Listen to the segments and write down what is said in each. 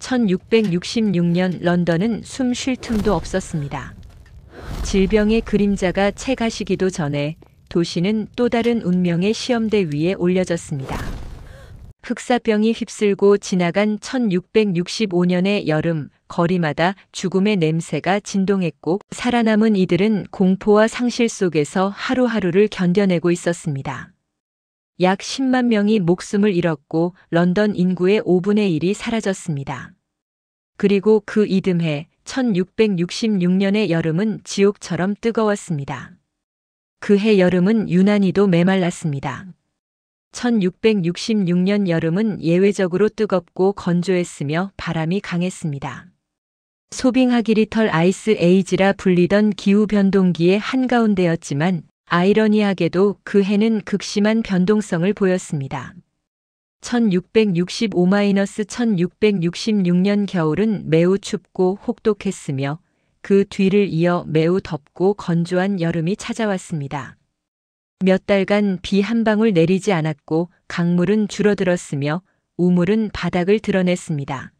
1666년 런던은 숨 쉴 틈도 없었습니다. 질병의 그림자가 채 가시기도 전에 도시는 또 다른 운명의 시험대 위에 올려졌습니다. 흑사병이 휩쓸고 지나간 1665년의 여름, 거리마다 죽음의 냄새가 진동했고 살아남은 이들은 공포와 상실 속에서 하루하루를 견뎌내고 있었습니다. 약 10만 명이 목숨을 잃었고 런던 인구의 5분의 1이 사라졌습니다. 그리고 그 이듬해 1666년의 여름은 지옥처럼 뜨거웠습니다. 그해 여름은 유난히도 메말랐습니다. 1666년 여름은 예외적으로 뜨겁고 건조했으며 바람이 강했습니다. 소빙하기 리털 아이스 에이지라 불리던 기후변동기의 한가운데였지만 아이러니하게도 그 해는 극심한 변동성을 보였습니다. 1665-1666년 겨울은 매우 춥고 혹독했으며 그 뒤를 이어 매우 덥고 건조한 여름이 찾아왔습니다. 몇 달간 비 한 방울 내리지 않았고 강물은 줄어들었으며 우물은 바닥을 드러냈습니다.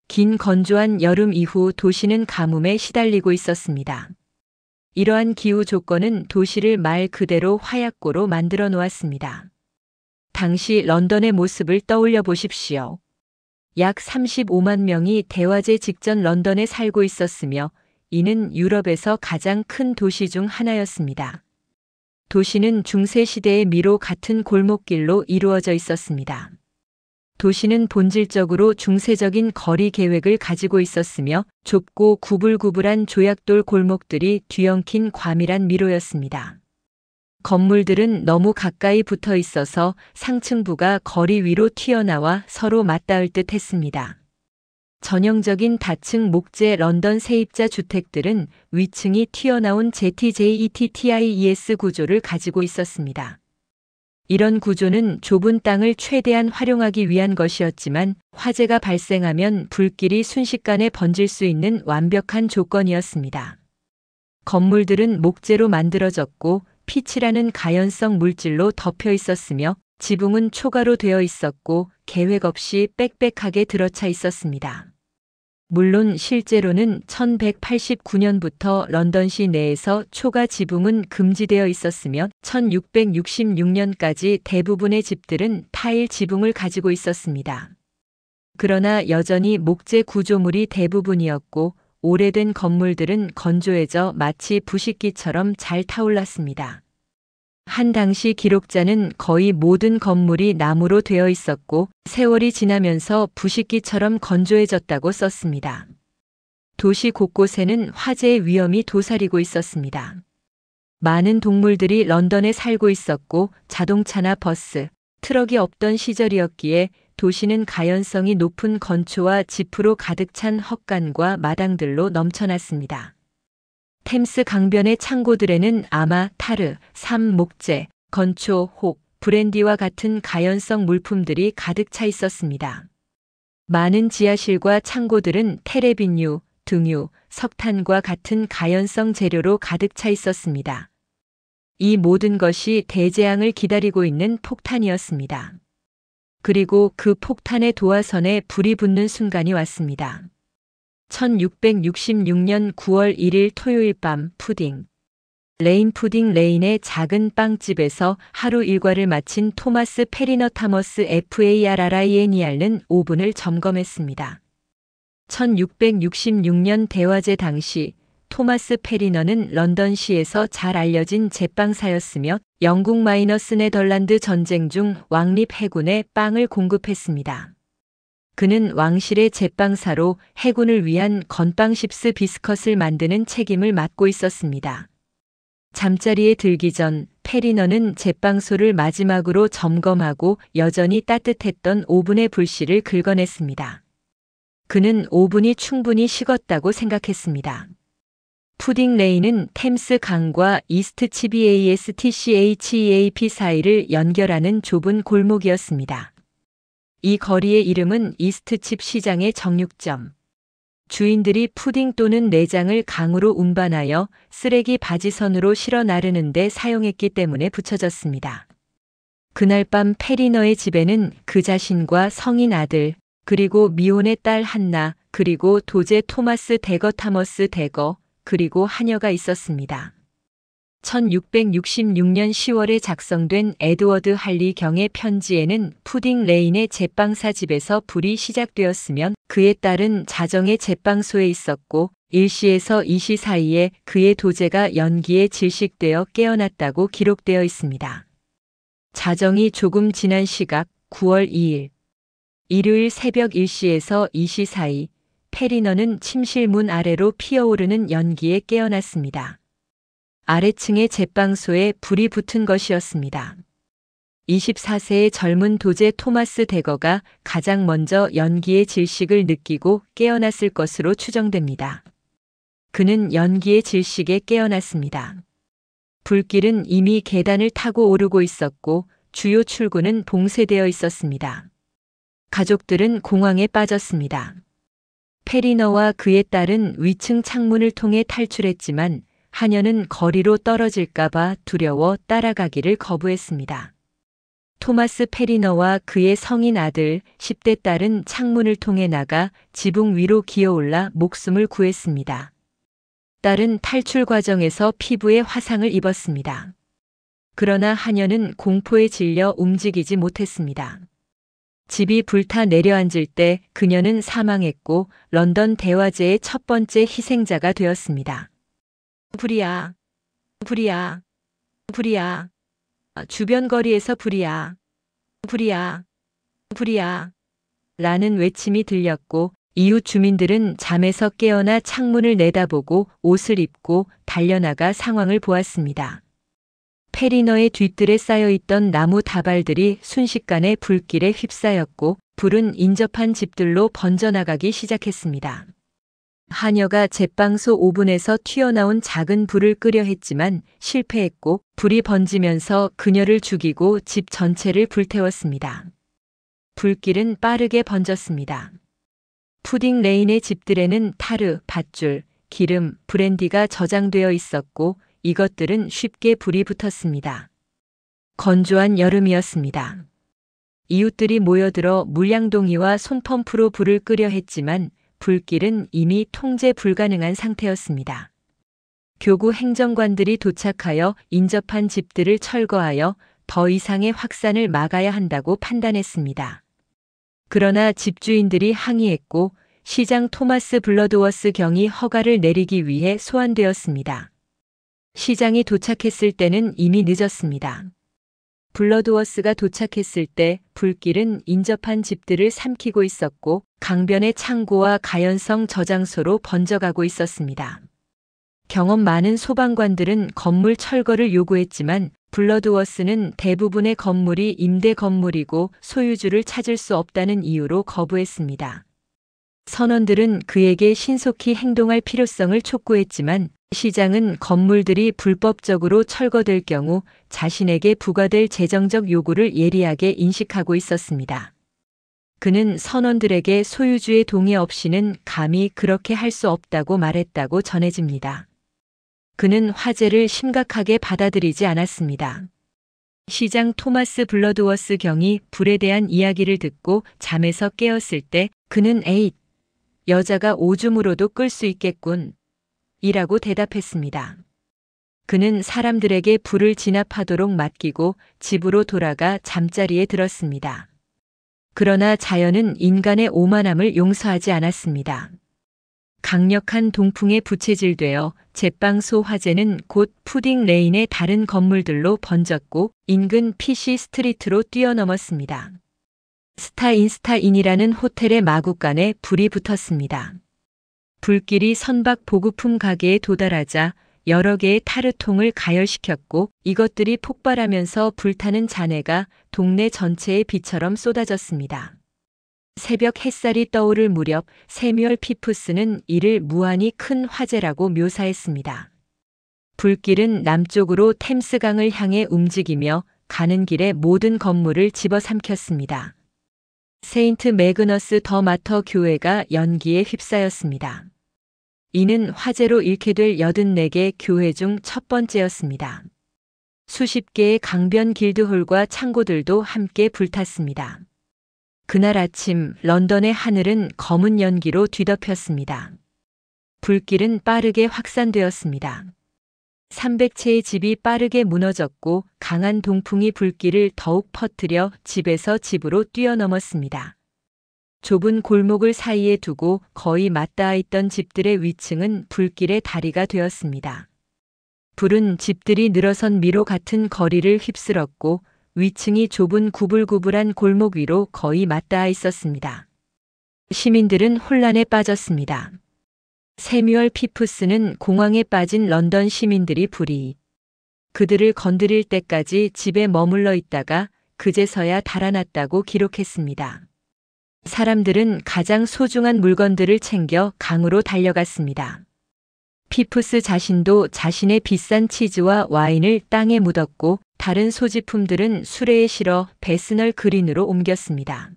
긴 건조한 여름 이후 도시는 가뭄에 시달리고 있었습니다. 이러한 기후 조건은 도시를 말 그대로 화약고로 만들어 놓았습니다. 당시 런던의 모습을 떠올려 보십시오. 약 35만 명이 대화재 직전 런던에 살고 있었으며 이는 유럽에서 가장 큰 도시 중 하나였습니다. 도시는 중세시대의 미로 같은 골목길로 이루어져 있었습니다. 도시는 본질적으로 중세적인 거리 계획을 가지고 있었으며 좁고 구불구불한 조약돌 골목들이 뒤엉킨 과밀한 미로였습니다. 건물들은 너무 가까이 붙어 있어서 상층부가 거리 위로 튀어나와 서로 맞닿을 듯 했습니다. 전형적인 다층 목재 런던 세입자 주택들은 위층이 튀어나온 ZJETTIES 구조를 가지고 있었습니다. 이런 구조는 좁은 땅을 최대한 활용하기 위한 것이었지만 화재가 발생하면 불길이 순식간에 번질 수 있는 완벽한 조건이었습니다. 건물들은 목재로 만들어졌고 피치라는 가연성 물질로 덮여 있었으며 지붕은 초가로 되어 있었고 계획 없이 빽빽하게 들어차 있었습니다. 물론 실제로는 1189년부터 런던시 내에서 초가 지붕은 금지되어 있었으며 1666년까지 대부분의 집들은 타일 지붕을 가지고 있었습니다. 그러나 여전히 목재 구조물이 대부분이었고 오래된 건물들은 건조해져 마치 부식기처럼 잘 타올랐습니다. 한 당시 기록자는 거의 모든 건물이 나무로 되어 있었고 세월이 지나면서 부식기처럼 건조해졌다고 썼습니다. 도시 곳곳에는 화재의 위험이 도사리고 있었습니다. 많은 동물들이 런던에 살고 있었고 자동차나 버스, 트럭이 없던 시절이었기에 도시는 가연성이 높은 건초와 지프로 가득 찬 헛간과 마당들로 넘쳐났습니다. 템스 강변의 창고들에는 아마, 타르, 삼, 목재, 건초, 혹, 브랜디와 같은 가연성 물품들이 가득 차 있었습니다. 많은 지하실과 창고들은 테레빈유, 등유, 석탄과 같은 가연성 재료로 가득 차 있었습니다. 이 모든 것이 대재앙을 기다리고 있는 폭탄이었습니다. 그리고 그 폭탄의 도화선에 불이 붙는 순간이 왔습니다. 1666년 9월 1일 토요일 밤 푸딩 레인의 작은 빵집에서 하루 일과를 마친 토마스 페리너 타머스 FARRINER는 오븐을 점검했습니다. 1666년 대화재 당시 토마스 페리너는 런던시에서 잘 알려진 제빵사였으며 영국 마이너스 네덜란드 전쟁 중 왕립 해군에 빵을 공급했습니다. 그는 왕실의 제빵사로 해군을 위한 건빵십스 비스컷을 만드는 책임을 맡고 있었습니다. 잠자리에 들기 전 페리너는 제빵소를 마지막으로 점검하고 여전히 따뜻했던 오븐의 불씨를 긁어냈습니다. 그는 오븐이 충분히 식었다고 생각했습니다. 푸딩 레인은 템스 강과 이스트 치비ASTCHEAP 사이를 연결하는 좁은 골목이었습니다. 이 거리의 이름은 이스트칩 시장의 정육점. 주인들이 푸딩 또는 내장을 강으로 운반하여 쓰레기 바지선으로 실어 나르는 데 사용했기 때문에 붙여졌습니다. 그날 밤 페리너의 집에는 그 자신과 성인 아들, 그리고 미혼의 딸 한나, 그리고 도제 토마스 대거 타머스 대거, 그리고 하녀가 있었습니다. 1666년 10월에 작성된 에드워드 할리 경의 편지에는 푸딩 레인의 제빵사 집에서 불이 시작되었으면 그의 딸은 자정의 제빵소에 있었고 일시에서 2시 사이에 그의 도제가 연기에 질식되어 깨어났다고 기록되어 있습니다. 자정이 조금 지난 시각 9월 2일 일요일 새벽 1시에서 2시 사이 페리너는 침실 문 아래로 피어오르는 연기에 깨어났습니다. 아래층의 제빵소에 불이 붙은 것이었습니다. 24세의 젊은 도제 토마스 대거가 가장 먼저 연기의 질식을 느끼고 깨어났을 것으로 추정됩니다. 그는 연기의 질식에 깨어났습니다. 불길은 이미 계단을 타고 오르고 있었고 주요 출구는 봉쇄되어 있었습니다. 가족들은 공황에 빠졌습니다. 페리너와 그의 딸은 위층 창문을 통해 탈출했지만 하녀는 거리로 떨어질까봐 두려워 따라가기를 거부했습니다. 토마스 페리너와 그의 성인 아들 10대 딸은 창문을 통해 나가 지붕 위로 기어올라 목숨을 구했습니다. 딸은 탈출 과정에서 피부에 화상을 입었습니다. 그러나 하녀는 공포에 질려 움직이지 못했습니다. 집이 불타 내려앉을 때 그녀는 사망했고 런던 대화재의 첫 번째 희생자가 되었습니다. 불이야, 불이야, 불이야. 주변 거리에서 불이야, 불이야, 불이야. 라는 외침이 들렸고 이웃 주민들은 잠에서 깨어나 창문을 내다보고 옷을 입고 달려나가 상황을 보았습니다. 페리너의 뒤뜰에 쌓여있던 나무 다발들이 순식간에 불길에 휩싸였고 불은 인접한 집들로 번져나가기 시작했습니다. 하녀가 제빵소 오븐에서 튀어나온 작은 불을 끄려 했지만 실패했고 불이 번지면서 그녀를 죽이고 집 전체를 불태웠습니다. 불길은 빠르게 번졌습니다. 푸딩 레인의 집들에는 타르, 밧줄, 기름, 브랜디가 저장되어 있었고 이것들은 쉽게 불이 붙었습니다. 건조한 여름이었습니다. 이웃들이 모여들어 물량동이와 손펌프로 불을 끄려 했지만 불길은 이미 통제 불가능한 상태였습니다. 교구 행정관들이 도착하여 인접한 집들을 철거하여 더 이상의 확산을 막아야 한다고 판단했습니다. 그러나 집주인들이 항의했고 시장 토마스 블러드워스 경이 허가를 내리기 위해 소환되었습니다. 시장이 도착했을 때는 이미 늦었습니다. 블러드워스가 도착했을 때 불길은 인접한 집들을 삼키고 있었고 강변의 창고와 가연성 저장소로 번져가고 있었습니다. 경험 많은 소방관들은 건물 철거를 요구했지만 블러드워스는 대부분의 건물이 임대 건물이고 소유주를 찾을 수 없다는 이유로 거부했습니다. 선원들은 그에게 신속히 행동할 필요성을 촉구했지만 시장은 건물들이 불법적으로 철거될 경우 자신에게 부과될 재정적 요구를 예리하게 인식하고 있었습니다. 그는 선원들에게 소유주의 동의 없이는 감히 그렇게 할 수 없다고 말했다고 전해집니다. 그는 화재를 심각하게 받아들이지 않았습니다. 시장 토마스 블러드워스 경이 불에 대한 이야기를 듣고 잠에서 깨었을 때 그는 에잇, 여자가 오줌으로도 끌 수 있겠군. 이라고 대답했습니다. 그는 사람들에게 불을 진압하도록 맡기고 집으로 돌아가 잠자리에 들었습니다. 그러나 자연은 인간의 오만함을 용서하지 않았습니다. 강력한 동풍에 부채질되어 제빵소 화재는 곧 푸딩 레인의 다른 건물들로 번졌고 인근 PC 스트리트로 뛰어넘었습니다. 스타인이라는 호텔의 마구간에 불이 붙었습니다. 불길이 선박 보급품 가게에 도달하자 여러 개의 타르통을 가열시켰고 이것들이 폭발하면서 불타는 잔해가 동네 전체에 비처럼 쏟아졌습니다. 새벽 햇살이 떠오를 무렵 세뮤얼 피프스는 이를 무한히 큰 화재라고 묘사했습니다. 불길은 남쪽으로 템스강을 향해 움직이며 가는 길에 모든 건물을 집어삼켰습니다. 세인트 매그너스 더 마터 교회가 연기에 휩싸였습니다. 이는 화재로 잃게 될 84개 교회 중 첫 번째였습니다. 수십 개의 강변 길드홀과 창고들도 함께 불탔습니다. 그날 아침 런던의 하늘은 검은 연기로 뒤덮였습니다. 불길은 빠르게 확산되었습니다. 300채의 집이 빠르게 무너졌고 강한 동풍이 불길을 더욱 퍼뜨려 집에서 집으로 뛰어넘었습니다. 좁은 골목을 사이에 두고 거의 맞닿아 있던 집들의 위층은 불길의 다리가 되었습니다. 불은 집들이 늘어선 미로 같은 거리를 휩쓸었고 위층이 좁은 구불구불한 골목 위로 거의 맞닿아 있었습니다. 시민들은 혼란에 빠졌습니다. 세뮤얼 피프스는 공황에 빠진 런던 시민들이 그들을 건드릴 때까지 집에 머물러 있다가 그제서야 달아났다고 기록했습니다. 사람들은 가장 소중한 물건들을 챙겨 강으로 달려갔습니다. 피프스 자신도 자신의 비싼 치즈와 와인을 땅에 묻었고 다른 소지품들은 수레에 실어 베스널 그린으로 옮겼습니다.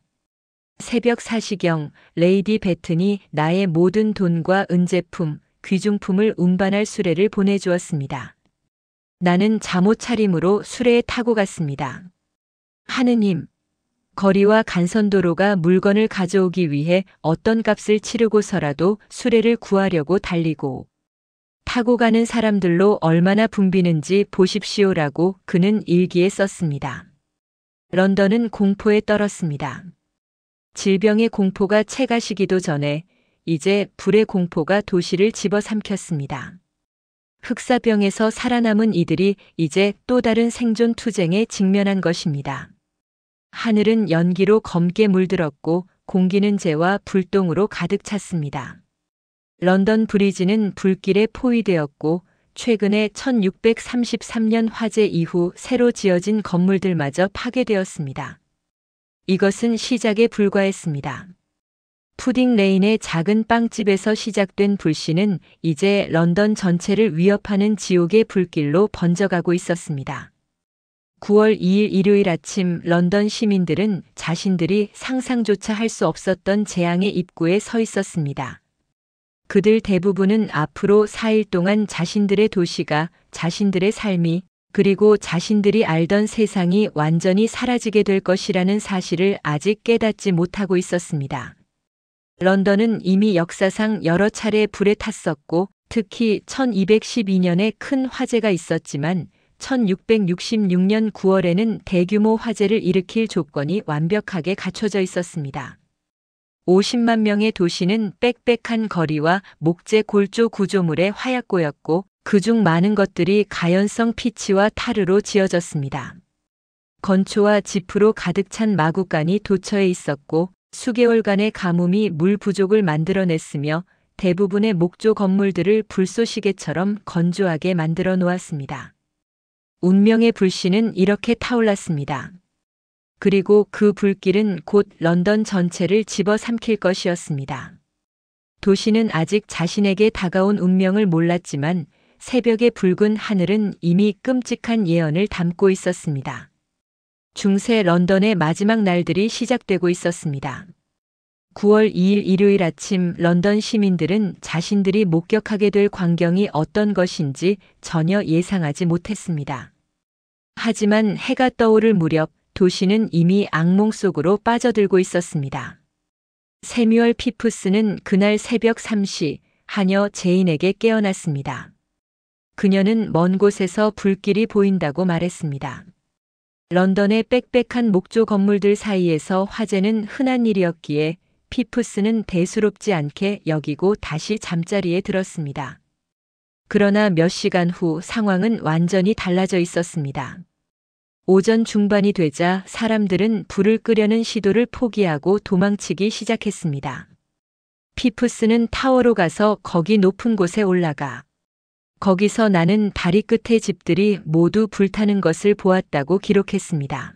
새벽 4시경 레이디 베튼이 나의 모든 돈과 은제품, 귀중품을 운반할 수레를 보내주었습니다. 나는 잠옷 차림으로 수레에 타고 갔습니다. 하느님, 거리와 간선도로가 물건을 가져오기 위해 어떤 값을 치르고서라도 수레를 구하려고 달리고 타고 가는 사람들로 얼마나 붐비는지 보십시오라고 그는 일기에 썼습니다. 런던은 공포에 떨었습니다. 질병의 공포가 채가시기도 전에 이제 불의 공포가 도시를 집어삼켰습니다. 흑사병에서 살아남은 이들이 이제 또 다른 생존 투쟁에 직면한 것입니다. 하늘은 연기로 검게 물들었고 공기는 재와 불똥으로 가득 찼습니다. 런던 브리지는 불길에 포위되었고 최근에 1633년 화재 이후 새로 지어진 건물들마저 파괴되었습니다. 이것은 시작에 불과했습니다. 푸딩 레인의 작은 빵집에서 시작된 불씨는 이제 런던 전체를 위협하는 지옥의 불길로 번져가고 있었습니다. 9월 2일 일요일 아침 런던 시민들은 자신들이 상상조차 할 수 없었던 재앙의 입구에 서 있었습니다. 그들 대부분은 앞으로 4일 동안 자신들의 도시가, 자신들의 삶이, 그리고 자신들이 알던 세상이 완전히 사라지게 될 것이라는 사실을 아직 깨닫지 못하고 있었습니다. 런던은 이미 역사상 여러 차례 불에 탔었고 특히 1212년에 큰 화재가 있었지만 1666년 9월에는 대규모 화재를 일으킬 조건이 완벽하게 갖춰져 있었습니다. 50만 명의 도시는 빽빽한 거리와 목재 골조 구조물의 화약고였고 그중 많은 것들이 가연성 피치와 타르로 지어졌습니다. 건초와 지프로 가득 찬 마구간이 도처에 있었고 수개월간의 가뭄이 물 부족을 만들어냈으며 대부분의 목조 건물들을 불쏘시개처럼 건조하게 만들어 놓았습니다. 운명의 불씨는 이렇게 타올랐습니다. 그리고 그 불길은 곧 런던 전체를 집어삼킬 것이었습니다. 도시는 아직 자신에게 다가온 운명을 몰랐지만 새벽의 붉은 하늘은 이미 끔찍한 예언을 담고 있었습니다. 중세 런던의 마지막 날들이 시작되고 있었습니다. 9월 2일 일요일 아침 런던 시민들은 자신들이 목격하게 될 광경이 어떤 것인지 전혀 예상하지 못했습니다. 하지만 해가 떠오를 무렵 도시는 이미 악몽 속으로 빠져들고 있었습니다. 세뮤얼 피프스는 그날 새벽 3시 하녀 제인에게 깨어났습니다. 그녀는 먼 곳에서 불길이 보인다고 말했습니다. 런던의 빽빽한 목조 건물들 사이에서 화재는 흔한 일이었기에 피프스는 대수롭지 않게 여기고 다시 잠자리에 들었습니다. 그러나 몇 시간 후 상황은 완전히 달라져 있었습니다. 오전 중반이 되자 사람들은 불을 끄려는 시도를 포기하고 도망치기 시작했습니다. 피프스는 타워로 가서 거기 높은 곳에 올라가 거기서 나는 다리 끝의 집들이 모두 불타는 것을 보았다고 기록했습니다.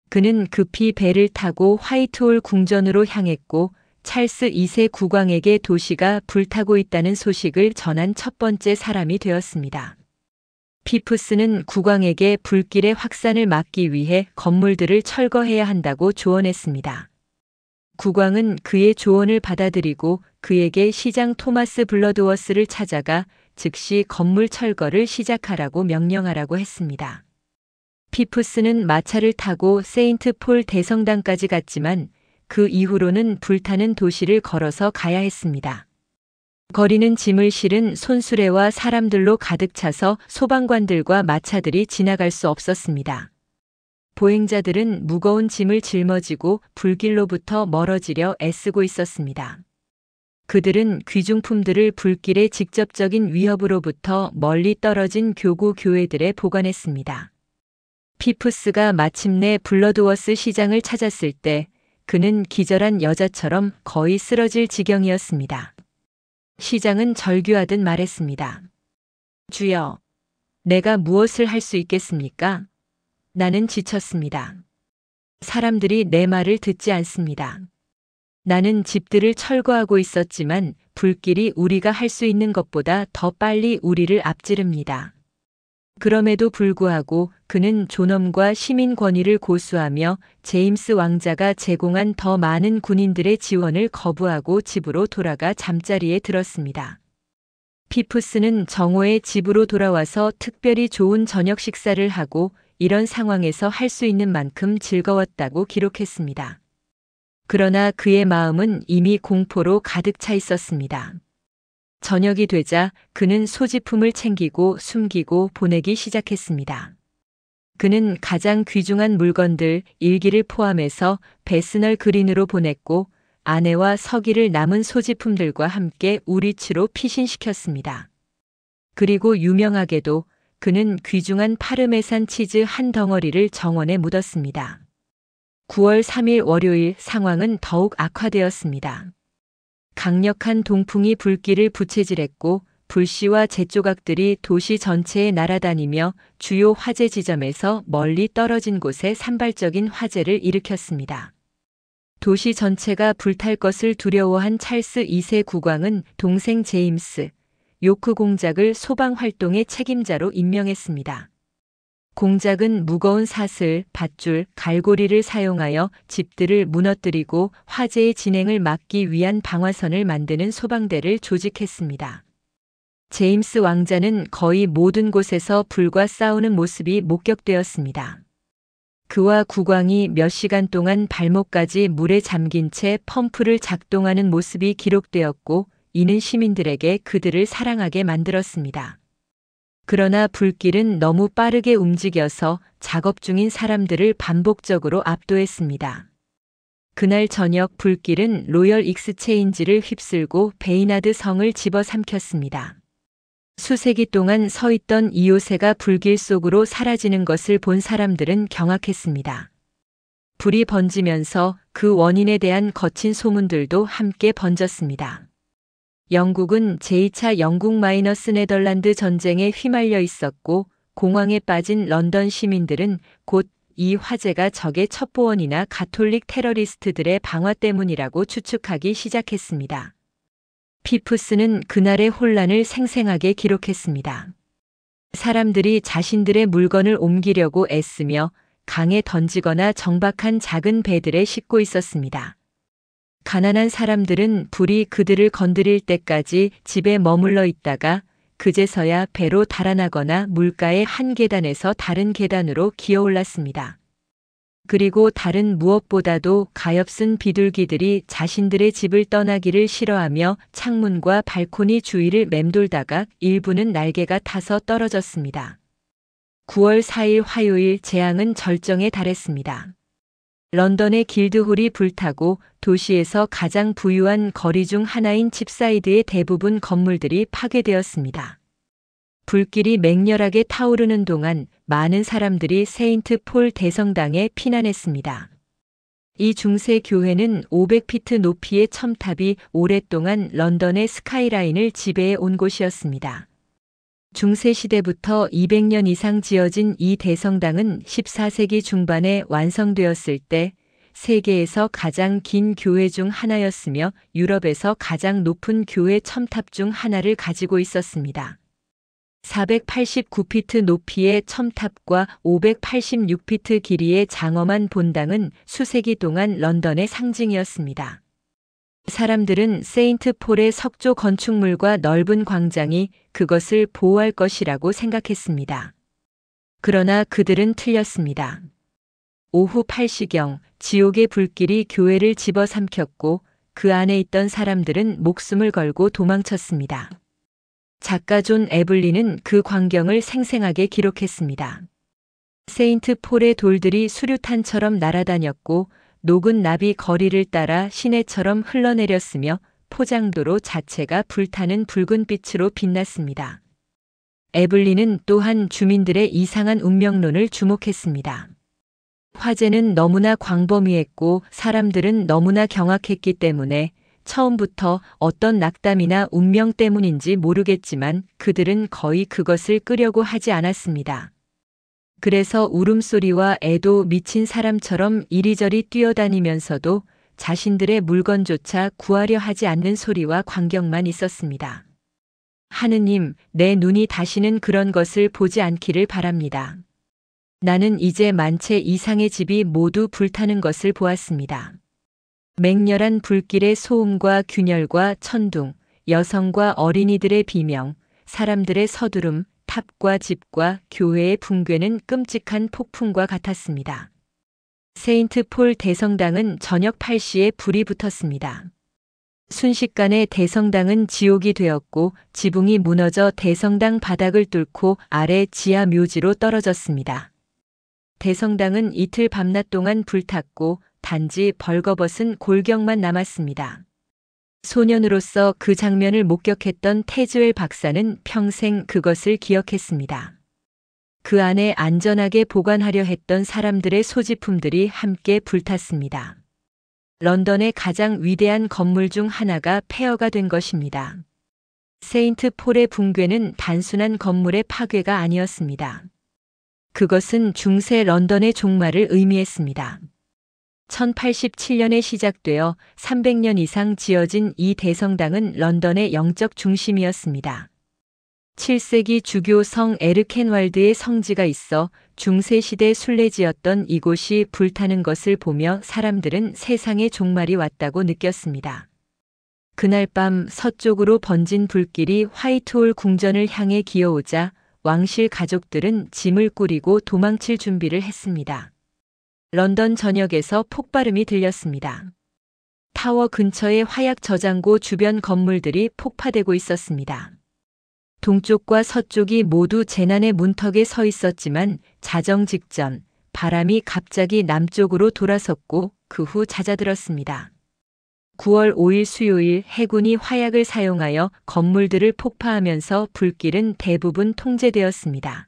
그는 급히 배를 타고 화이트홀 궁전으로 향했고 찰스 2세 국왕에게 도시가 불타고 있다는 소식을 전한 첫 번째 사람이 되었습니다. 피프스는 국왕에게 불길의 확산을 막기 위해 건물들을 철거해야 한다고 조언했습니다. 국왕은 그의 조언을 받아들이고 그에게 시장 토마스 블러드워스를 찾아가 즉시 건물 철거를 시작하라고 명령하라고 했습니다. 피프스는 마차를 타고 세인트 폴 대성당까지 갔지만 그 이후로는 불타는 도시를 걸어서 가야 했습니다. 거리는 짐을 실은 손수레와 사람들로 가득 차서 소방관들과 마차들이 지나갈 수 없었습니다. 보행자들은 무거운 짐을 짊어지고 불길로부터 멀어지려 애쓰고 있었습니다. 그들은 귀중품들을 불길의 직접적인 위협으로부터 멀리 떨어진 교구 교회들에 보관했습니다. 피프스가 마침내 블러드워스 시장을 찾았을 때 그는 기절한 여자처럼 거의 쓰러질 지경이었습니다. 시장은 절규하듯 말했습니다. 주여, 내가 무엇을 할 수 있겠습니까? 나는 지쳤습니다. 사람들이 내 말을 듣지 않습니다. 나는 집들을 철거하고 있었지만 불길이 우리가 할 수 있는 것보다 더 빨리 우리를 앞지릅니다. 그럼에도 불구하고 그는 존엄과 시민 권위를 고수하며 제임스 왕자가 제공한 더 많은 군인들의 지원을 거부하고 집으로 돌아가 잠자리에 들었습니다. 피프스는 정오에 집으로 돌아와서 특별히 좋은 저녁 식사를 하고 이런 상황에서 할 수 있는 만큼 즐거웠다고 기록했습니다. 그러나 그의 마음은 이미 공포로 가득 차 있었습니다. 저녁이 되자 그는 소지품을 챙기고 숨기고 보내기 시작했습니다. 그는 가장 귀중한 물건들, 일기를 포함해서 베스널 그린으로 보냈고 아내와 서기를 남은 소지품들과 함께 우리치로 피신시켰습니다. 그리고 유명하게도 그는 귀중한 파르메산 치즈 한 덩어리를 정원에 묻었습니다. 9월 3일 월요일 상황은 더욱 악화되었습니다. 강력한 동풍이 불길을 부채질했고 불씨와 잿조각들이 도시 전체에 날아다니며 주요 화재 지점에서 멀리 떨어진 곳에 산발적인 화재를 일으켰습니다. 도시 전체가 불탈 것을 두려워한 찰스 2세 국왕은 동생 제임스, 요크 공작을 소방 활동의 책임자로 임명했습니다. 공작은 무거운 사슬, 밧줄, 갈고리를 사용하여 집들을 무너뜨리고 화재의 진행을 막기 위한 방화선을 만드는 소방대를 조직했습니다. 제임스 왕자는 거의 모든 곳에서 불과 싸우는 모습이 목격되었습니다. 그와 국왕이 몇 시간 동안 발목까지 물에 잠긴 채 펌프를 작동하는 모습이 기록되었고 이는 시민들에게 그들을 사랑하게 만들었습니다. 그러나 불길은 너무 빠르게 움직여서 작업 중인 사람들을 반복적으로 압도했습니다. 그날 저녁 불길은 로열 익스체인지를 휩쓸고 베이나드 성을 집어삼켰습니다. 수세기 동안 서 있던 이요새가 불길 속으로 사라지는 것을 본 사람들은 경악했습니다. 불이 번지면서 그 원인에 대한 거친 소문들도 함께 번졌습니다. 영국은 제2차 영국-네덜란드 전쟁에 휘말려 있었고 공황에 빠진 런던 시민들은 곧 이 화재가 적의 첩보원이나 가톨릭 테러리스트들의 방화 때문이라고 추측하기 시작했습니다. 피프스는 그날의 혼란을 생생하게 기록했습니다. 사람들이 자신들의 물건을 옮기려고 애쓰며 강에 던지거나 정박한 작은 배들에 싣고 있었습니다. 가난한 사람들은 불이 그들을 건드릴 때까지 집에 머물러 있다가 그제서야 배로 달아나거나 물가의 한 계단에서 다른 계단으로 기어올랐습니다. 그리고 다른 무엇보다도 가엾은 비둘기들이 자신들의 집을 떠나기를 싫어하며 창문과 발코니 주위를 맴돌다가 일부는 날개가 타서 떨어졌습니다. 9월 4일 화요일 재앙은 절정에 달했습니다. 런던의 길드홀이 불타고 도시에서 가장 부유한 거리 중 하나인 칩사이드의 대부분 건물들이 파괴되었습니다. 불길이 맹렬하게 타오르는 동안 많은 사람들이 세인트 폴 대성당에 피난했습니다. 이 중세 교회는 500피트 높이의 첨탑이 오랫동안 런던의 스카이라인을 지배해 온 곳이었습니다. 중세 시대부터 200년 이상 지어진 이 대성당은 14세기 중반에 완성되었을 때 세계에서 가장 긴 교회 중 하나였으며 유럽에서 가장 높은 교회 첨탑 중 하나를 가지고 있었습니다. 489피트 높이의 첨탑과 586피트 길이의 장엄한 본당은 수세기 동안 런던의 상징이었습니다. 사람들은 세인트 폴의 석조 건축물과 넓은 광장이 그것을 보호할 것이라고 생각했습니다. 그러나 그들은 틀렸습니다. 오후 8시경 지옥의 불길이 교회를 집어삼켰고 그 안에 있던 사람들은 목숨을 걸고 도망쳤습니다. 작가 존 에블린은 그 광경을 생생하게 기록했습니다. 세인트 폴의 돌들이 수류탄처럼 날아다녔고 녹은 나비 거리를 따라 시내처럼 흘러내렸으며 포장도로 자체가 불타는 붉은 빛으로 빛났습니다. 에블린은 또한 주민들의 이상한 운명론을 주목했습니다. 화재는 너무나 광범위했고 사람들은 너무나 경악했기 때문에 처음부터 어떤 낙담이나 운명 때문인지 모르겠지만 그들은 거의 그것을 끄려고 하지 않았습니다. 그래서 울음소리와 애도 미친 사람처럼 이리저리 뛰어다니면서도 자신들의 물건조차 구하려 하지 않는 소리와 광경만 있었습니다. 하느님, 내 눈이 다시는 그런 것을 보지 않기를 바랍니다. 나는 이제 만채 이상의 집이 모두 불타는 것을 보았습니다. 맹렬한 불길의 소음과 균열과 천둥, 여성과 어린이들의 비명, 사람들의 서두름, 탑과 집과 교회의 붕괴는 끔찍한 폭풍과 같았습니다. 세인트 폴 대성당은 저녁 8시에 불이 붙었습니다. 순식간에 대성당은 지옥이 되었고 지붕이 무너져 대성당 바닥을 뚫고 아래 지하 묘지로 떨어졌습니다. 대성당은 이틀 밤낮 동안 불탔고 단지 벌거벗은 골격만 남았습니다. 소년으로서 그 장면을 목격했던 테즈웰 박사는 평생 그것을 기억했습니다. 그 안에 안전하게 보관하려 했던 사람들의 소지품들이 함께 불탔습니다. 런던의 가장 위대한 건물 중 하나가 폐허가 된 것입니다. 세인트 폴의 붕괴는 단순한 건물의 파괴가 아니었습니다. 그것은 중세 런던의 종말을 의미했습니다. 1087년에 시작되어 300년 이상 지어진 이 대성당은 런던의 영적 중심이었습니다. 7세기 주교 성 에르켄왈드의 성지가 있어 중세시대 순례지였던 이곳이 불타는 것을 보며 사람들은 세상의 종말이 왔다고 느꼈습니다. 그날 밤 서쪽으로 번진 불길이 화이트홀 궁전을 향해 기어오자 왕실 가족들은 짐을 꾸리고 도망칠 준비를 했습니다. 런던 전역에서 폭발음이 들렸습니다. 타워 근처의 화약 저장고 주변 건물들이 폭파되고 있었습니다. 동쪽과 서쪽이 모두 재난의 문턱에 서 있었지만 자정 직전 바람이 갑자기 남쪽으로 돌아섰고 그 후 잦아들었습니다. 9월 5일 수요일 해군이 화약을 사용하여 건물들을 폭파하면서 불길은 대부분 통제되었습니다.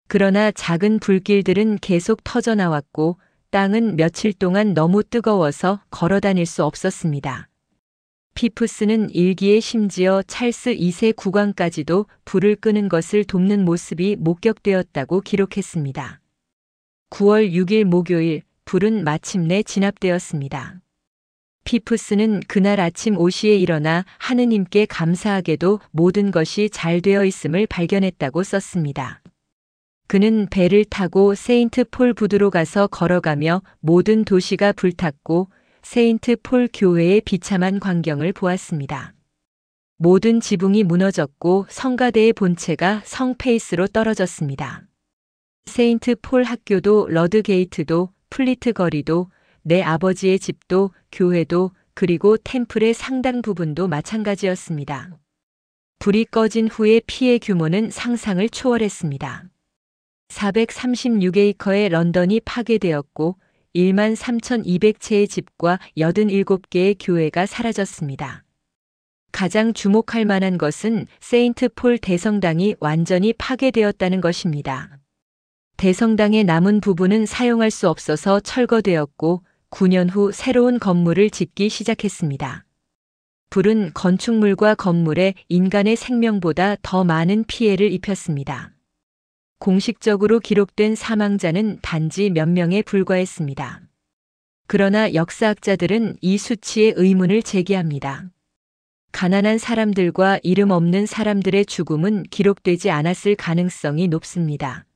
그러나 작은 불길들은 계속 터져나왔고 땅은 며칠 동안 너무 뜨거워서 걸어 다닐 수 없었습니다. 피프스는 일기에 심지어 찰스 2세 국왕까지도 불을 끄는 것을 돕는 모습이 목격되었다고 기록했습니다. 9월 6일 목요일 불은 마침내 진압되었습니다. 피프스는 그날 아침 5시에 일어나 하느님께 감사하게도 모든 것이 잘 되어 있음을 발견했다고 썼습니다. 그는 배를 타고 세인트 폴 부두로 가서 걸어가며 모든 도시가 불탔고 세인트 폴 교회의 비참한 광경을 보았습니다. 모든 지붕이 무너졌고 성가대의 본체가 성 페이스로 떨어졌습니다. 세인트 폴 학교도 러드게이트도 플리트 거리도 내 아버지의 집도 교회도 그리고 템플의 상당 부분도 마찬가지였습니다. 불이 꺼진 후의 피해 규모는 상상을 초월했습니다. 436에이커의 런던이 파괴되었고 13,200채의 집과 87개의 교회가 사라졌습니다. 가장 주목할 만한 것은 세인트 폴 대성당이 완전히 파괴되었다는 것입니다. 대성당의 남은 부분은 사용할 수 없어서 철거되었고 9년 후 새로운 건물을 짓기 시작했습니다. 불은 건축물과 건물에 인간의 생명보다 더 많은 피해를 입혔습니다. 공식적으로 기록된 사망자는 단지 몇 명에 불과했습니다. 그러나 역사학자들은 이 수치에 의문을 제기합니다. 가난한 사람들과 이름 없는 사람들의 죽음은 기록되지 않았을 가능성이 높습니다.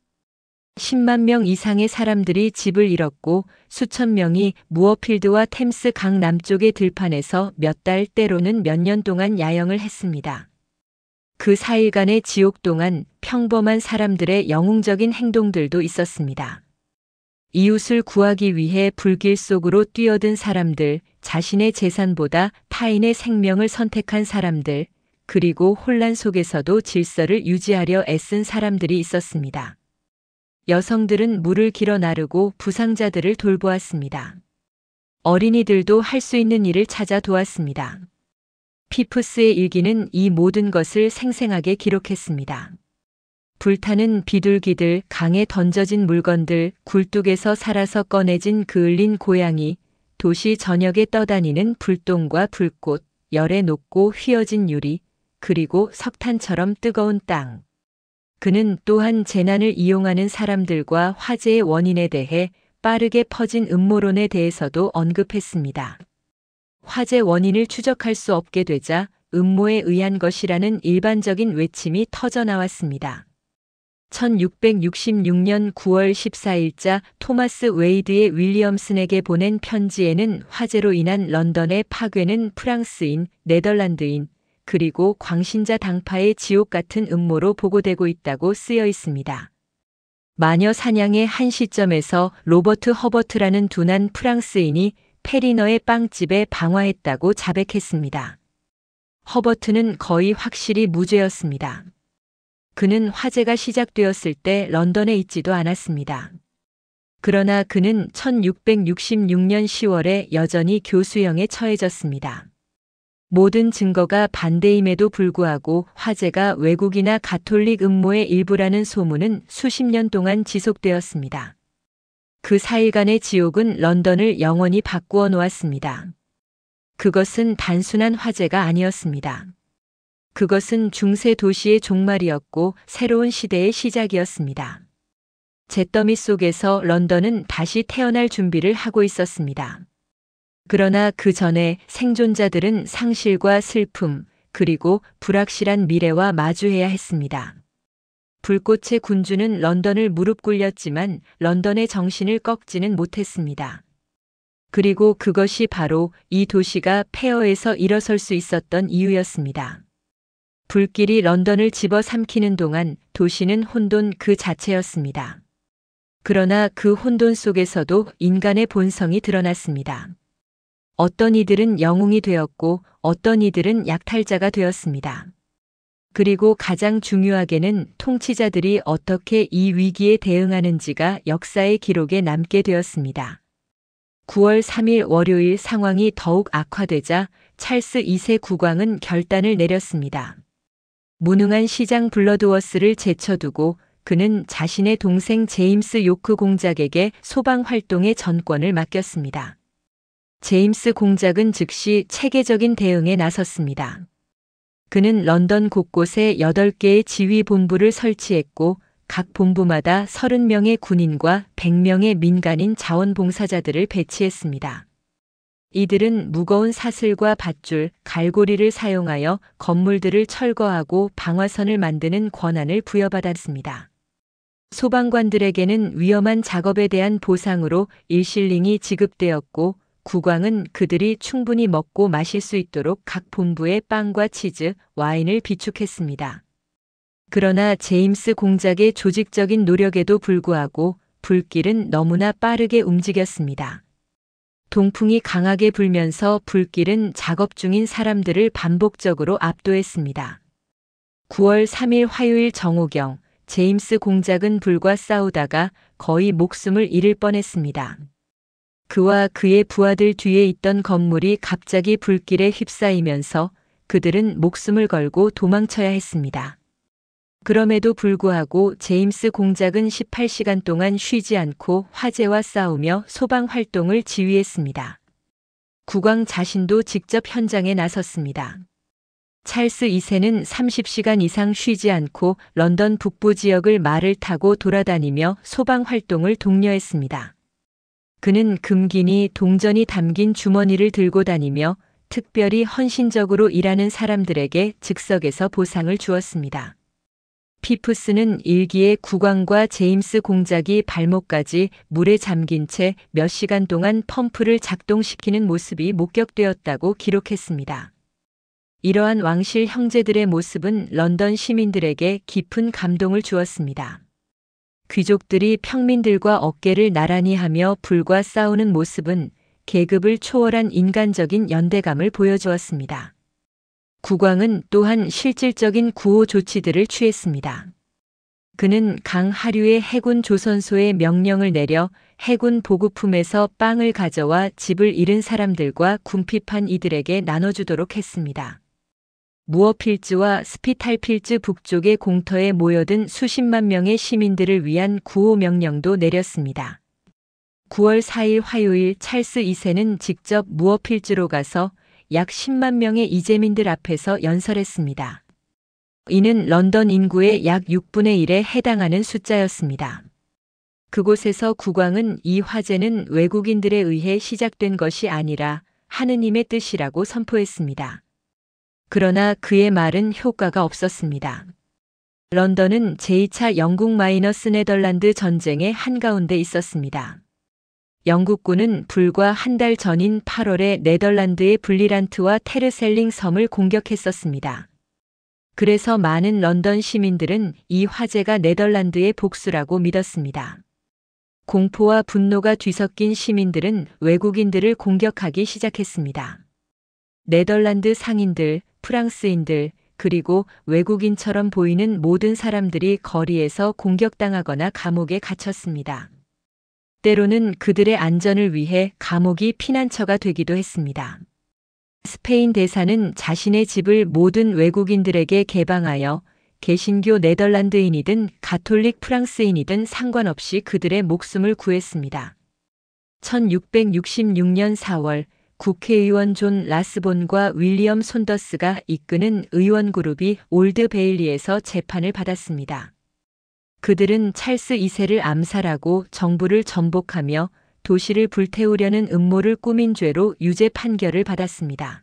10만 명 이상의 사람들이 집을 잃었고 수천 명이 무어필드와 템스 강 남쪽의 들판에서 몇 달 때로는 몇 년 동안 야영을 했습니다. 그 4일간의 지옥 동안 평범한 사람들의 영웅적인 행동들도 있었습니다. 이웃을 구하기 위해 불길 속으로 뛰어든 사람들, 자신의 재산보다 타인의 생명을 선택한 사람들, 그리고 혼란 속에서도 질서를 유지하려 애쓴 사람들이 있었습니다. 여성들은 물을 길어 나르고 부상자들을 돌보았습니다. 어린이들도 할 수 있는 일을 찾아 도왔습니다. 피프스의 일기는 이 모든 것을 생생하게 기록했습니다. 불타는 비둘기들, 강에 던져진 물건들, 굴뚝에서 살아서 꺼내진 그을린 고양이, 도시 전역에 떠다니는 불똥과 불꽃, 열에 녹고 휘어진 유리, 그리고 석탄처럼 뜨거운 땅. 그는 또한 재난을 이용하는 사람들과 화재의 원인에 대해 빠르게 퍼진 음모론에 대해서도 언급했습니다. 화재 원인을 추적할 수 없게 되자 음모에 의한 것이라는 일반적인 외침이 터져 나왔습니다. 1666년 9월 14일자 토마스 웨이드의 윌리엄슨에게 보낸 편지에는 화재로 인한 런던의 파괴는 프랑스인, 네덜란드인, 그리고 광신자 당파의 지옥 같은 음모로 보고되고 있다고 쓰여 있습니다. 마녀 사냥의 한 시점에서 로버트 허버트라는 둔한 프랑스인이 페리너의 빵집에 방화했다고 자백했습니다. 허버트는 거의 확실히 무죄였습니다. 그는 화재가 시작되었을 때 런던에 있지도 않았습니다. 그러나 그는 1666년 10월에 여전히 교수형에 처해졌습니다. 모든 증거가 반대임에도 불구하고 화재가 외국이나 가톨릭 음모의 일부라는 소문은 수십 년 동안 지속되었습니다. 그 4일간의 지옥은 런던을 영원히 바꾸어 놓았습니다. 그것은 단순한 화재가 아니었습니다. 그것은 중세 도시의 종말이었고 새로운 시대의 시작이었습니다. 잿더미 속에서 런던은 다시 태어날 준비를 하고 있었습니다. 그러나 그 전에 생존자들은 상실과 슬픔, 그리고 불확실한 미래와 마주해야 했습니다. 불꽃의 군주는 런던을 무릎 꿇렸지만 런던의 정신을 꺾지는 못했습니다. 그리고 그것이 바로 이 도시가 폐허에서 일어설 수 있었던 이유였습니다. 불길이 런던을 집어삼키는 동안 도시는 혼돈 그 자체였습니다. 그러나 그 혼돈 속에서도 인간의 본성이 드러났습니다. 어떤 이들은 영웅이 되었고 어떤 이들은 약탈자가 되었습니다. 그리고 가장 중요하게는 통치자들이 어떻게 이 위기에 대응하는지가 역사의 기록에 남게 되었습니다. 9월 3일 월요일 상황이 더욱 악화되자 찰스 2세 국왕은 결단을 내렸습니다. 무능한 시장 블러드워스를 제쳐두고 그는 자신의 동생 제임스 요크 공작에게 소방 활동의 전권을 맡겼습니다. 제임스 공작은 즉시 체계적인 대응에 나섰습니다. 그는 런던 곳곳에 8개의 지휘본부를 설치했고 각 본부마다 30명의 군인과 100명의 민간인 자원봉사자들을 배치했습니다. 이들은 무거운 사슬과 밧줄, 갈고리를 사용하여 건물들을 철거하고 방화선을 만드는 권한을 부여받았습니다. 소방관들에게는 위험한 작업에 대한 보상으로 일실링이 지급되었고 국왕은 그들이 충분히 먹고 마실 수 있도록 각 본부에 빵과 치즈, 와인을 비축했습니다. 그러나 제임스 공작의 조직적인 노력에도 불구하고 불길은 너무나 빠르게 움직였습니다. 동풍이 강하게 불면서 불길은 작업 중인 사람들을 반복적으로 압도했습니다. 9월 3일 화요일 정오경, 제임스 공작은 불과 싸우다가 거의 목숨을 잃을 뻔했습니다. 그와 그의 부하들 뒤에 있던 건물이 갑자기 불길에 휩싸이면서 그들은 목숨을 걸고 도망쳐야 했습니다. 그럼에도 불구하고 제임스 공작은 18시간 동안 쉬지 않고 화재와 싸우며 소방 활동을 지휘했습니다. 국왕 자신도 직접 현장에 나섰습니다. 찰스 2세는 30시간 이상 쉬지 않고 런던 북부 지역을 말을 타고 돌아다니며 소방 활동을 독려했습니다. 그는 금기니 동전이 담긴 주머니를 들고 다니며 특별히 헌신적으로 일하는 사람들에게 즉석에서 보상을 주었습니다. 피프스는 일기에 국왕과 제임스 공작이 발목까지 물에 잠긴 채 몇 시간 동안 펌프를 작동시키는 모습이 목격되었다고 기록했습니다. 이러한 왕실 형제들의 모습은 런던 시민들에게 깊은 감동을 주었습니다. 귀족들이 평민들과 어깨를 나란히 하며 불과 싸우는 모습은 계급을 초월한 인간적인 연대감을 보여주었습니다. 국왕은 또한 실질적인 구호 조치들을 취했습니다. 그는 강 하류의 해군 조선소에 명령을 내려 해군 보급품에서 빵을 가져와 집을 잃은 사람들과 궁핍한 이들에게 나눠주도록 했습니다. 무어필즈와 스피탈필즈 북쪽의 공터에 모여든 수십만 명의 시민들을 위한 구호 명령도 내렸습니다. 9월 4일 화요일 찰스 2세는 직접 무어필즈로 가서 약 10만 명의 이재민들 앞에서 연설했습니다. 이는 런던 인구의 약 6분의 1에 해당하는 숫자였습니다. 그곳에서 국왕은 이 화재는 외국인들에 의해 시작된 것이 아니라 하느님의 뜻이라고 선포했습니다. 그러나 그의 말은 효과가 없었습니다. 런던은 제2차 영국-네덜란드 전쟁의 한가운데 있었습니다. 영국군은 불과 한 달 전인 8월에 네덜란드의 블리란트와 테르셀링 섬을 공격했었습니다. 그래서 많은 런던 시민들은 이 화재가 네덜란드의 복수라고 믿었습니다. 공포와 분노가 뒤섞인 시민들은 외국인들을 공격하기 시작했습니다. 네덜란드 상인들, 프랑스인들, 그리고 외국인처럼 보이는 모든 사람들이 거리에서 공격당하거나 감옥에 갇혔습니다. 때로는 그들의 안전을 위해 감옥이 피난처가 되기도 했습니다. 스페인 대사는 자신의 집을 모든 외국인들에게 개방하여 개신교 네덜란드인이든 가톨릭 프랑스인이든 상관없이 그들의 목숨을 구했습니다. 1666년 4월 국회의원 존 라스본과 윌리엄 손더스가 이끄는 의원 그룹이 올드 베일리에서 재판을 받았습니다. 그들은 찰스 2세를 암살하고 정부를 전복하며 도시를 불태우려는 음모를 꾸민 죄로 유죄 판결을 받았습니다.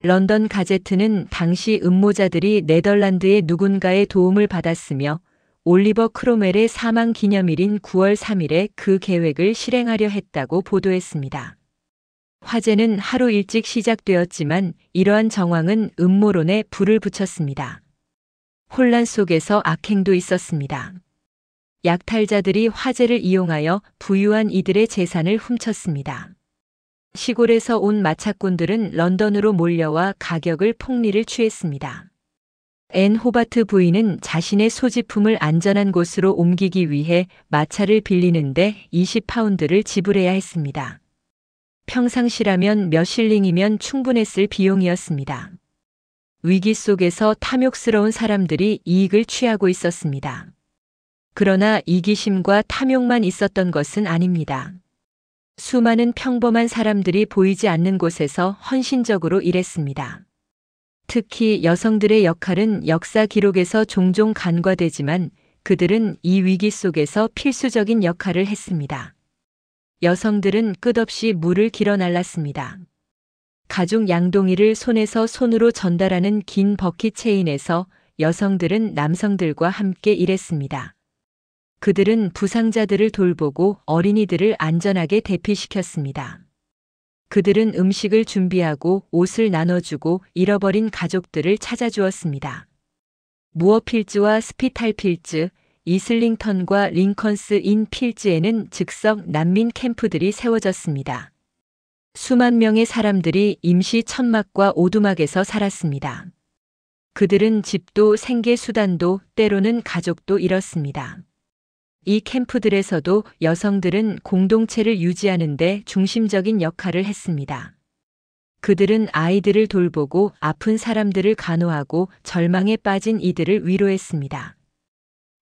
런던 가제트는 당시 음모자들이 네덜란드의 누군가의 도움을 받았으며 올리버 크로멜의 사망 기념일인 9월 3일에 그 계획을 실행하려 했다고 보도했습니다. 화재는 하루 일찍 시작되었지만 이러한 정황은 음모론에 불을 붙였습니다. 혼란 속에서 악행도 있었습니다. 약탈자들이 화재를 이용하여 부유한 이들의 재산을 훔쳤습니다. 시골에서 온 마차꾼들은 런던으로 몰려와 가격을 폭리를 취했습니다. 앤 호바트 부인은 자신의 소지품을 안전한 곳으로 옮기기 위해 마차를 빌리는데 20파운드를 지불해야 했습니다. 평상시라면 몇 실링이면 충분했을 비용이었습니다. 위기 속에서 탐욕스러운 사람들이 이익을 취하고 있었습니다. 그러나 이기심과 탐욕만 있었던 것은 아닙니다. 수많은 평범한 사람들이 보이지 않는 곳에서 헌신적으로 일했습니다. 특히 여성들의 역할은 역사 기록에서 종종 간과되지만 그들은 이 위기 속에서 필수적인 역할을 했습니다. 여성들은 끝없이 물을 길어 날랐습니다. 가죽 양동이를 손에서 손으로 전달하는 긴 버킷 체인에서 여성들은 남성들과 함께 일했습니다. 그들은 부상자들을 돌보고 어린이들을 안전하게 대피시켰습니다. 그들은 음식을 준비하고 옷을 나눠주고 잃어버린 가족들을 찾아주었습니다. 무어필즈와 스피탈필즈, 이슬링턴과 링컨스 인 필즈에는 즉석 난민 캠프들이 세워졌습니다. 수만 명의 사람들이 임시 천막과 오두막에서 살았습니다. 그들은 집도 생계 수단도 때로는 가족도 잃었습니다. 이 캠프들에서도 여성들은 공동체를 유지하는 데 중심적인 역할을 했습니다. 그들은 아이들을 돌보고 아픈 사람들을 간호하고 절망에 빠진 이들을 위로했습니다.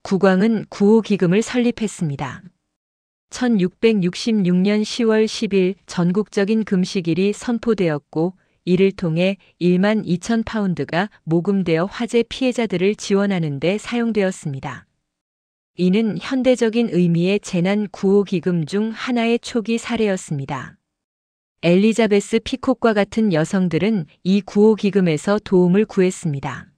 국왕은 구호기금을 설립했습니다. 1666년 10월 10일 전국적인 금식일이 선포되었고 이를 통해 1만 2천 파운드가 모금되어 화재 피해자들을 지원하는 데 사용되었습니다. 이는 현대적인 의미의 재난 구호 기금 중 하나의 초기 사례였습니다. 엘리자베스 피콕과 같은 여성들은 이 구호 기금에서 도움을 구했습니다.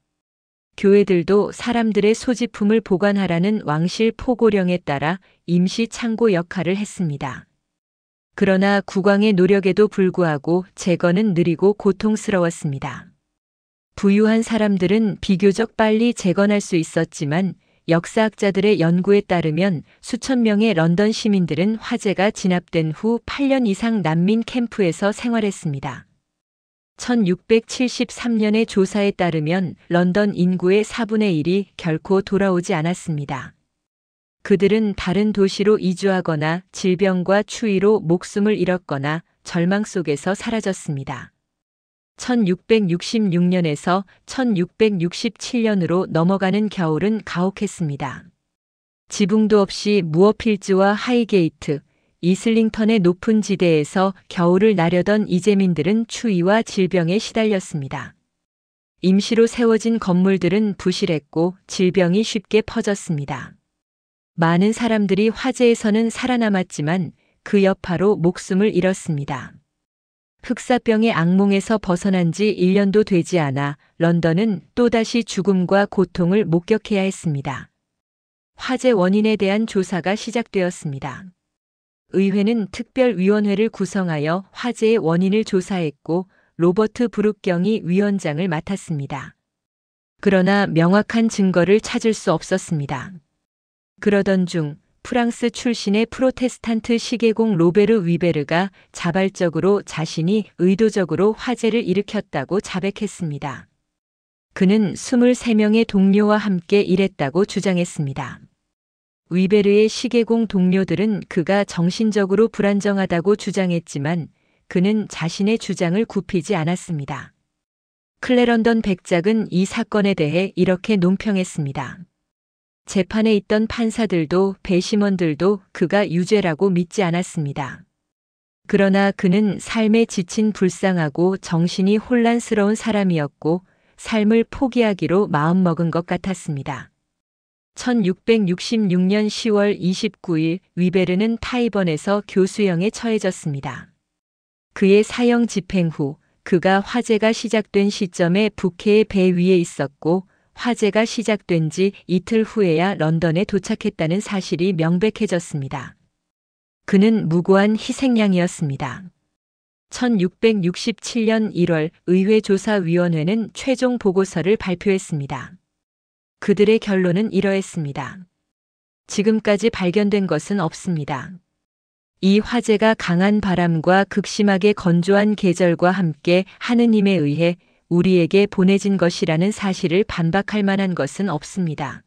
교회들도 사람들의 소지품을 보관하라는 왕실 포고령에 따라 임시 창고 역할을 했습니다. 그러나 국왕의 노력에도 불구하고 재건은 느리고 고통스러웠습니다. 부유한 사람들은 비교적 빨리 재건할 수 있었지만 역사학자들의 연구에 따르면 수천 명의 런던 시민들은 화재가 진압된 후 8년 이상 난민 캠프에서 생활했습니다. 1673년의 조사에 따르면 런던 인구의 4분의 1이 결코 돌아오지 않았습니다. 그들은 다른 도시로 이주하거나 질병과 추위로 목숨을 잃었거나 절망 속에서 사라졌습니다. 1666년에서 1667년으로 넘어가는 겨울은 가혹했습니다. 지붕도 없이 무어필즈와 하이게이트, 이슬링턴의 높은 지대에서 겨울을 나려던 이재민들은 추위와 질병에 시달렸습니다. 임시로 세워진 건물들은 부실했고 질병이 쉽게 퍼졌습니다. 많은 사람들이 화재에서는 살아남았지만 그 여파로 목숨을 잃었습니다. 흑사병의 악몽에서 벗어난 지 1년도 되지 않아 런던은 또다시 죽음과 고통을 목격해야 했습니다. 화재 원인에 대한 조사가 시작되었습니다. 의회는 특별위원회를 구성하여 화재의 원인을 조사했고 로버트 브룩경이 위원장을 맡았습니다. 그러나 명확한 증거를 찾을 수 없었습니다. 그러던 중 프랑스 출신의 프로테스탄트 시계공 로베르 위베르가 자발적으로 자신이 의도적으로 화재를 일으켰다고 자백했습니다. 그는 23명의 동료와 함께 일했다고 주장했습니다. 위베르의 시계공 동료들은 그가 정신적으로 불안정하다고 주장했지만 그는 자신의 주장을 굽히지 않았습니다. 클레런던 백작은 이 사건에 대해 이렇게 논평했습니다. 재판에 있던 판사들도 배심원들도 그가 유죄라고 믿지 않았습니다. 그러나 그는 삶에 지친 불쌍하고 정신이 혼란스러운 사람이었고 삶을 포기하기로 마음먹은 것 같았습니다. 1666년 10월 29일 위베르는 타이번에서 교수형에 처해졌습니다. 그의 사형 집행 후 그가 화재가 시작된 시점에 북해의 배 위에 있었고 화재가 시작된 지 이틀 후에야 런던에 도착했다는 사실이 명백해졌습니다. 그는 무고한 희생양이었습니다. 1667년 1월 의회조사위원회는 최종 보고서를 발표했습니다. 그들의 결론은 이러했습니다. 지금까지 발견된 것은 없습니다. 이 화재가 강한 바람과 극심하게 건조한 계절과 함께 하느님에 의해 우리에게 보내진 것이라는 사실을 반박할 만한 것은 없습니다.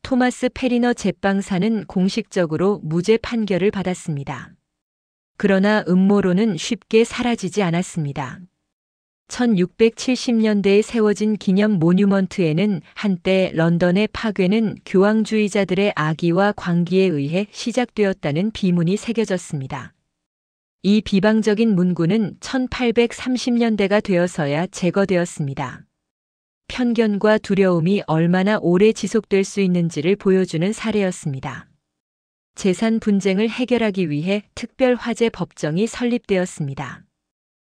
토마스 페리너 제빵사는 공식적으로 무죄 판결을 받았습니다. 그러나 음모론은 쉽게 사라지지 않았습니다. 1670년대에 세워진 기념 모뉴먼트에는 한때 런던의 파괴는 교황주의자들의 악의와 광기에 의해 시작되었다는 비문이 새겨졌습니다. 이 비방적인 문구는 1830년대가 되어서야 제거되었습니다. 편견과 두려움이 얼마나 오래 지속될 수 있는지를 보여주는 사례였습니다. 재산 분쟁을 해결하기 위해 특별화재 법정이 설립되었습니다.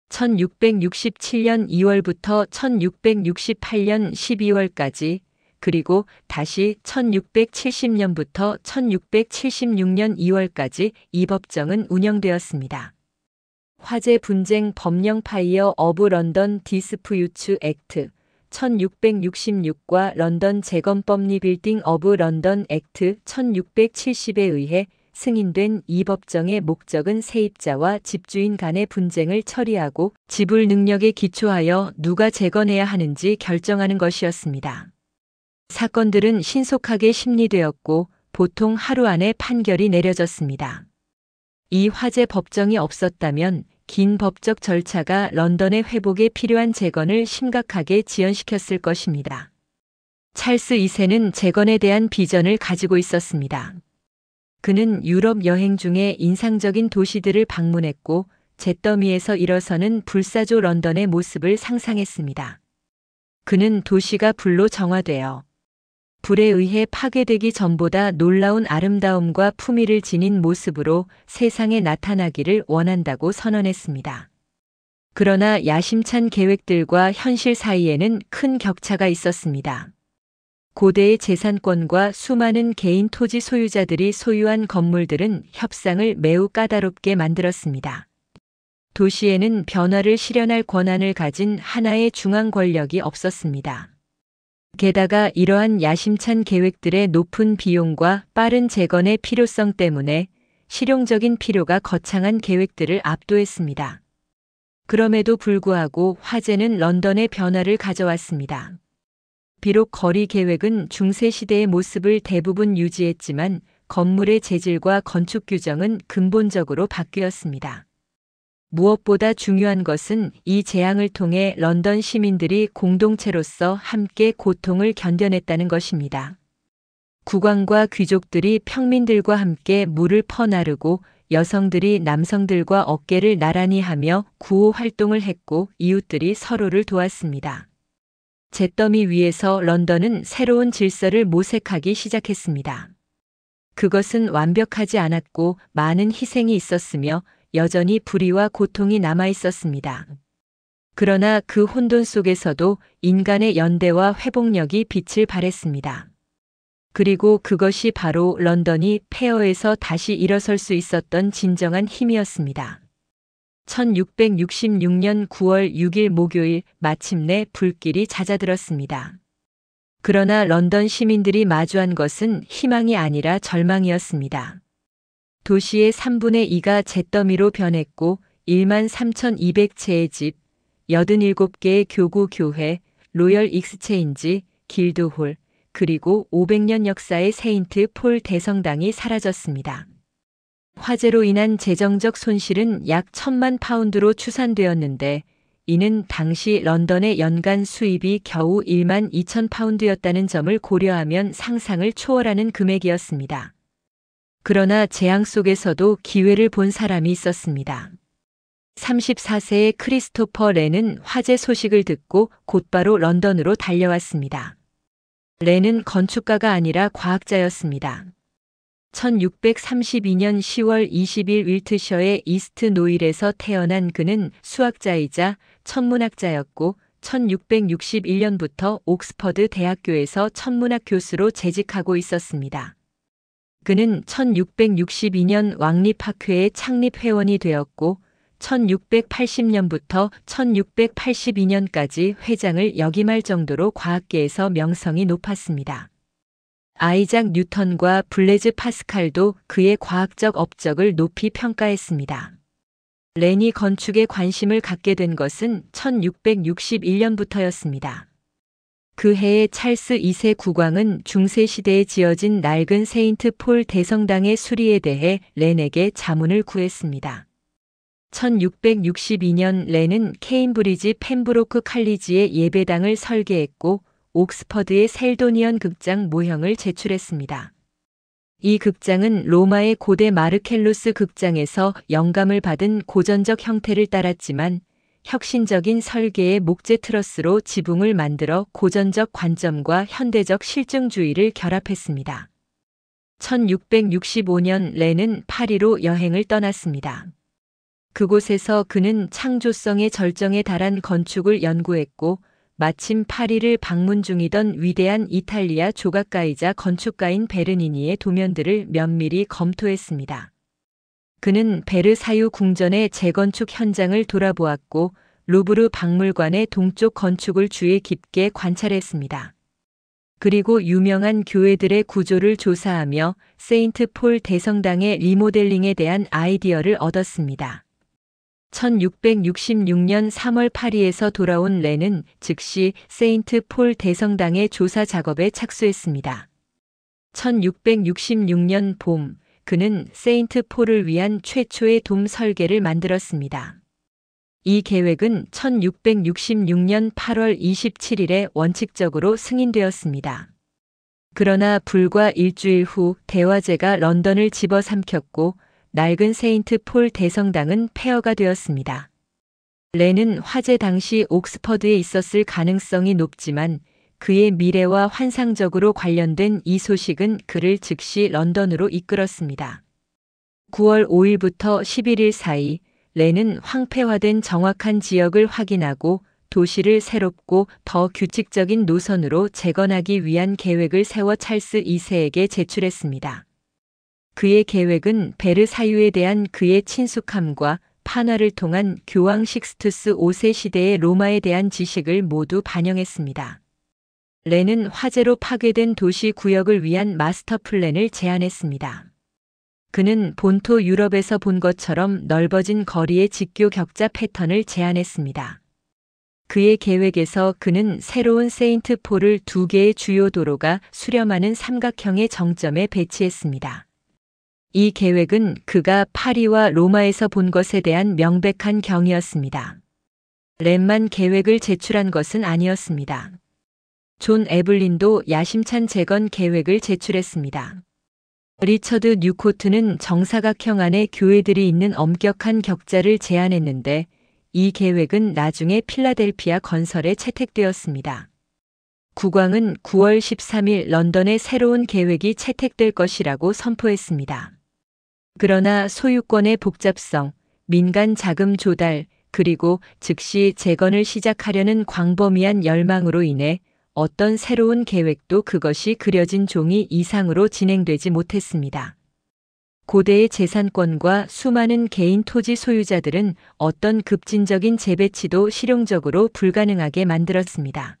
1667년 2월부터 1668년 12월까지 그리고 다시 1670년부터 1676년 2월까지 이 법정은 운영되었습니다. 화재 분쟁 법령 파이어 오브 런던 디스퓨츠 액트 1666과 런던 재건법 리빌딩 오브 런던 액트 1670에 의해 승인된 이 법정의 목적은 세입자와 집주인 간의 분쟁을 처리하고 지불 능력에 기초하여 누가 재건해야 하는지 결정하는 것이었습니다. 사건들은 신속하게 심리되었고 보통 하루 안에 판결이 내려졌습니다. 이 화재 법정이 없었다면 긴 법적 절차가 런던의 회복에 필요한 재건을 심각하게 지연시켰을 것입니다. 찰스 2세는 재건에 대한 비전을 가지고 있었습니다. 그는 유럽 여행 중에 인상적인 도시들을 방문했고 잿더미에서 일어서는 불사조 런던의 모습을 상상했습니다. 그는 도시가 불로 정화되어 불에 의해 파괴되기 전보다 놀라운 아름다움과 품위를 지닌 모습으로 세상에 나타나기를 원한다고 선언했습니다. 그러나 야심찬 계획들과 현실 사이에는 큰 격차가 있었습니다. 고대의 재산권과 수많은 개인 토지 소유자들이 소유한 건물들은 협상을 매우 까다롭게 만들었습니다. 도시에는 변화를 실현할 권한을 가진 하나의 중앙 권력이 없었습니다. 게다가 이러한 야심찬 계획들의 높은 비용과 빠른 재건의 필요성 때문에 실용적인 필요가 거창한 계획들을 압도했습니다. 그럼에도 불구하고 화재는 런던의 변화를 가져왔습니다. 비록 거리 계획은 중세시대의 모습을 대부분 유지했지만 건물의 재질과 건축 규정은 근본적으로 바뀌었습니다. 무엇보다 중요한 것은 이 재앙을 통해 런던 시민들이 공동체로서 함께 고통을 견뎌냈다는 것입니다. 국왕과 귀족들이 평민들과 함께 물을 퍼나르고 여성들이 남성들과 어깨를 나란히 하며 구호 활동을 했고 이웃들이 서로를 도왔습니다. 잿더미 위에서 런던은 새로운 질서를 모색하기 시작했습니다. 그것은 완벽하지 않았고 많은 희생이 있었으며 여전히 불의와 고통이 남아 있었습니다. 그러나 그 혼돈 속에서도 인간의 연대와 회복력이 빛을 발했습니다. 그리고 그것이 바로 런던이 폐허에서 다시 일어설 수 있었던 진정한 힘이었습니다. 1666년 9월 6일 목요일 마침내 불길이 잦아들었습니다. 그러나 런던 시민들이 마주한 것은 희망이 아니라 절망이었습니다. 도시의 3분의 2가 잿더미로 변했고 13,200채의 집, 87개의 교구 교회, 로열 익스체인지, 길드홀, 그리고 500년 역사의 세인트 폴 대성당이 사라졌습니다. 화재로 인한 재정적 손실은 약 1,000만 파운드로 추산되었는데 이는 당시 런던의 연간 수입이 겨우 1만 2천 파운드였다는 점을 고려하면 상상을 초월하는 금액이었습니다. 그러나 재앙 속에서도 기회를 본 사람이 있었습니다. 34세의 크리스토퍼 렌은 화재 소식을 듣고 곧바로 런던으로 달려왔습니다. 렌은 건축가가 아니라 과학자였습니다. 1632년 10월 20일 윌트셔의 이스트 노일에서 태어난 그는 수학자이자 천문학자였고 1661년부터 옥스퍼드 대학교에서 천문학 교수로 재직하고 있었습니다. 그는 1662년 왕립학회의 창립 회원이 되었고 1680년부터 1682년까지 회장을 역임할 정도로 과학계에서 명성이 높았습니다. 아이작 뉴턴과 블레즈 파스칼도 그의 과학적 업적을 높이 평가했습니다. 렌이 건축에 관심을 갖게 된 것은 1661년부터였습니다. 그 해에 찰스 2세 국왕은 중세시대에 지어진 낡은 세인트 폴 대성당의 수리에 대해 렌에게 자문을 구했습니다. 1662년 렌은 케임브리지 펜브로크 칼리지의 예배당을 설계했고 옥스퍼드의 셀도니언 극장 모형을 제출했습니다. 이 극장은 로마의 고대 마르켈루스 극장에서 영감을 받은 고전적 형태를 따랐지만 혁신적인 설계의 목재 트러스로 지붕을 만들어 고전적 관점과 현대적 실증주의를 결합했습니다. 1665년 렌은 파리로 여행을 떠났습니다. 그곳에서 그는 창조성의 절정에 달한 건축을 연구했고 마침 파리를 방문 중이던 위대한 이탈리아 조각가이자 건축가인 베르니니의 도면들을 면밀히 검토했습니다. 그는 베르사유 궁전의 재건축 현장을 돌아보았고 루브르 박물관의 동쪽 건축을 주의 깊게 관찰했습니다. 그리고 유명한 교회들의 구조를 조사하며 세인트 폴 대성당의 리모델링에 대한 아이디어를 얻었습니다. 1666년 3월 파리에서 돌아온 렌은 즉시 세인트 폴 대성당의 조사 작업에 착수했습니다. 1666년 봄, 그는 세인트 폴을 위한 최초의 돔 설계를 만들었습니다. 이 계획은 1666년 8월 27일에 원칙적으로 승인되었습니다. 그러나 불과 일주일 후 대화재가 런던을 집어삼켰고 낡은 세인트 폴 대성당은 폐허가 되었습니다. 렌은 화재 당시 옥스퍼드에 있었을 가능성이 높지만 그의 미래와 환상적으로 관련된 이 소식은 그를 즉시 런던으로 이끌었습니다. 9월 5일부터 11일 사이 렌은 황폐화된 정확한 지역을 확인하고 도시를 새롭고 더 규칙적인 노선으로 재건하기 위한 계획을 세워 찰스 2세에게 제출했습니다. 그의 계획은 베르사유에 대한 그의 친숙함과 판화를 통한 교황 식스투스 5세 시대의 로마에 대한 지식을 모두 반영했습니다. 렌은 화재로 파괴된 도시 구역을 위한 마스터 플랜을 제안했습니다. 그는 본토 유럽에서 본 것처럼 넓어진 거리의 직교 격자 패턴을 제안했습니다. 그의 계획에서 그는 새로운 세인트 폴을 2개의 주요 도로가 수렴하는 삼각형의 정점에 배치했습니다. 이 계획은 그가 파리와 로마에서 본 것에 대한 명백한 경이었습니다. 렌만 계획을 제출한 것은 아니었습니다. 존 에블린도 야심찬 재건 계획을 제출했습니다. 리처드 뉴코트는 정사각형 안에 교회들이 있는 엄격한 격자를 제안했는데 이 계획은 나중에 필라델피아 건설에 채택되었습니다. 국왕은 9월 13일 런던의 새로운 계획이 채택될 것이라고 선포했습니다. 그러나 소유권의 복잡성, 민간 자금 조달, 그리고 즉시 재건을 시작하려는 광범위한 열망으로 인해 어떤 새로운 계획도 그것이 그려진 종이 이상으로 진행되지 못했습니다. 고대의 재산권과 수많은 개인 토지 소유자들은 어떤 급진적인 재배치도 실용적으로 불가능하게 만들었습니다.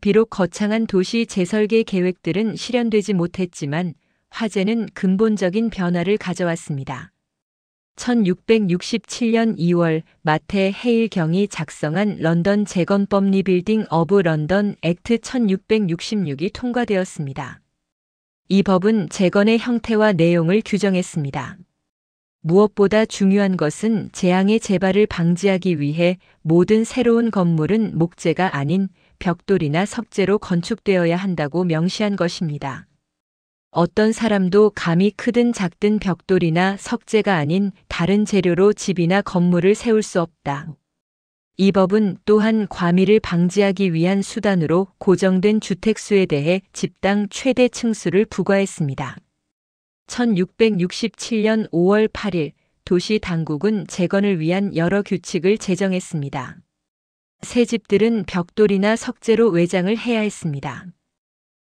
비록 거창한 도시 재설계 계획들은 실현되지 못했지만 화재는 근본적인 변화를 가져왔습니다. 1667년 2월 마테 헤일 경이 작성한 런던 재건법 리빌딩 어브 런던 액트 1666이 통과되었습니다. 이 법은 재건의 형태와 내용을 규정했습니다. 무엇보다 중요한 것은 재앙의 재발을 방지하기 위해 모든 새로운 건물은 목재가 아닌 벽돌이나 석재로 건축되어야 한다고 명시한 것입니다. 어떤 사람도 감히 크든 작든 벽돌이나 석재가 아닌 다른 재료로 집이나 건물을 세울 수 없다. 이 법은 또한 과밀을 방지하기 위한 수단으로 고정된 주택수에 대해 집당 최대 층수를 부과했습니다. 1667년 5월 8일 도시 당국은 재건을 위한 여러 규칙을 제정했습니다. 새 집들은 벽돌이나 석재로 외장을 해야 했습니다.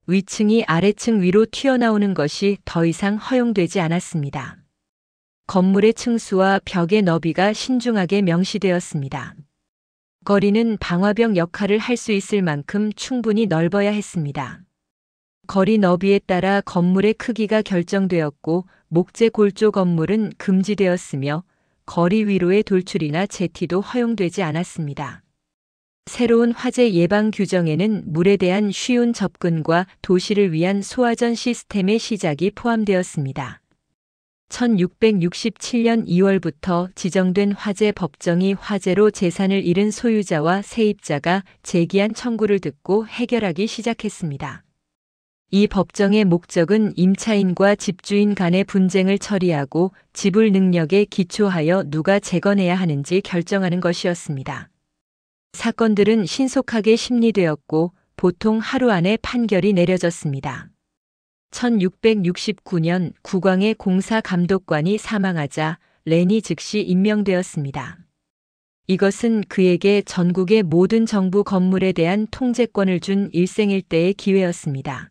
위층이 아래층 위로 튀어나오는 것이 더 이상 허용되지 않았습니다. 건물의 층수와 벽의 너비가 신중하게 명시되었습니다. 거리는 방화벽 역할을 할 수 있을 만큼 충분히 넓어야 했습니다. 거리 너비에 따라 건물의 크기가 결정되었고 목재 골조 건물은 금지되었으며 거리 위로의 돌출이나 제티도 허용되지 않았습니다. 새로운 화재 예방 규정에는 물에 대한 쉬운 접근과 도시를 위한 소화전 시스템의 시작이 포함되었습니다. 1667년 2월부터 지정된 화재 법정이 화재로 재산을 잃은 소유자와 세입자가 제기한 청구를 듣고 해결하기 시작했습니다. 이 법정의 목적은 임차인과 집주인 간의 분쟁을 처리하고 지불 능력에 기초하여 누가 재건해야 하는지 결정하는 것이었습니다. 사건들은 신속하게 심리되었고 보통 하루 안에 판결이 내려졌습니다. 1669년 국왕의 공사 감독관이 사망하자 렌이 즉시 임명되었습니다. 이것은 그에게 전국의 모든 정부 건물에 대한 통제권을 준 일생일대의 기회였습니다.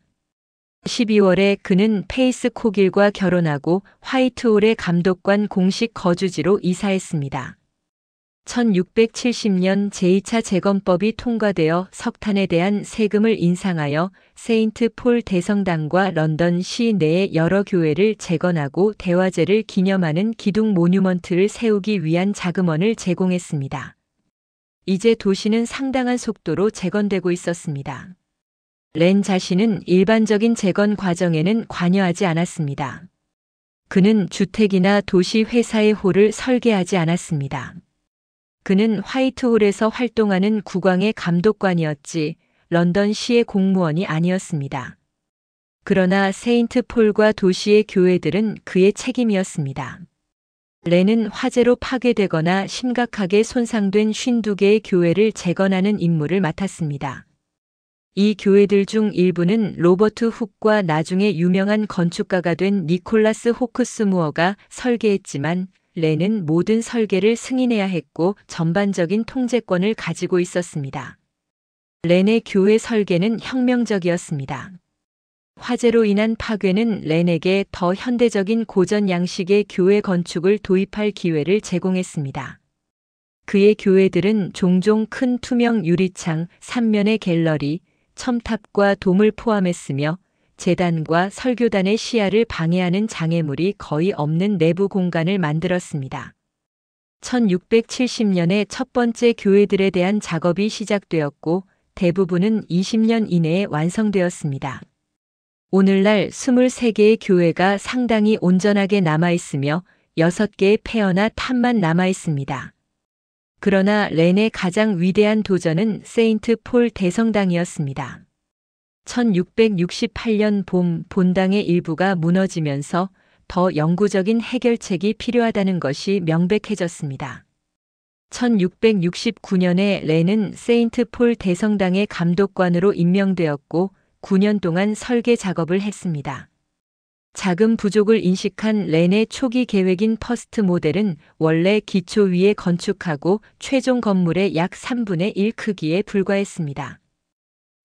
12월에 그는 페이스 코길과 결혼하고 화이트홀의 감독관 공식 거주지로 이사했습니다. 1670년 제2차 재건법이 통과되어 석탄에 대한 세금을 인상하여 세인트 폴 대성당과 런던 시 내의 여러 교회를 재건하고 대화제를 기념하는 기둥 모뉴먼트를 세우기 위한 자금원을 제공했습니다. 이제 도시는 상당한 속도로 재건되고 있었습니다. 렌 자신은 일반적인 재건 과정에는 관여하지 않았습니다. 그는 주택이나 도시 회사의 홀을 설계하지 않았습니다. 그는 화이트홀에서 활동하는 국왕의 감독관이었지 런던시의 공무원이 아니었습니다. 그러나 세인트 폴과 도시의 교회들은 그의 책임이었습니다. 렌은 화재로 파괴되거나 심각하게 손상된 52개의 교회를 재건하는 임무를 맡았습니다. 이 교회들 중 일부는 로버트 훅과 나중에 유명한 건축가가 된 니콜라스 호크스무어가 설계했지만 렌은 모든 설계를 승인해야 했고 전반적인 통제권을 가지고 있었습니다. 렌의 교회 설계는 혁명적이었습니다. 화재로 인한 파괴는 렌에게 더 현대적인 고전 양식의 교회 건축을 도입할 기회를 제공했습니다. 그의 교회들은 종종 큰 투명 유리창, 3면의 갤러리, 첨탑과 돔을 포함했으며 제단과 설교단의 시야를 방해하는 장애물이 거의 없는 내부 공간을 만들었습니다. 1670년에 첫 번째 교회들에 대한 작업이 시작되었고 대부분은 20년 이내에 완성되었습니다. 오늘날 23개의 교회가 상당히 온전하게 남아있으며 6개의 폐허나 탑만 남아있습니다. 그러나 렌의 가장 위대한 도전은 세인트 폴 대성당이었습니다. 1668년 봄 본당의 일부가 무너지면서 더 영구적인 해결책이 필요하다는 것이 명백해졌습니다. 1669년에 렌은 세인트 폴 대성당의 감독관으로 임명되었고 9년 동안 설계 작업을 했습니다. 자금 부족을 인식한 렌의 초기 계획인 퍼스트 모델은 원래 기초 위에 건축하고 최종 건물의 약 3분의 1 크기에 불과했습니다.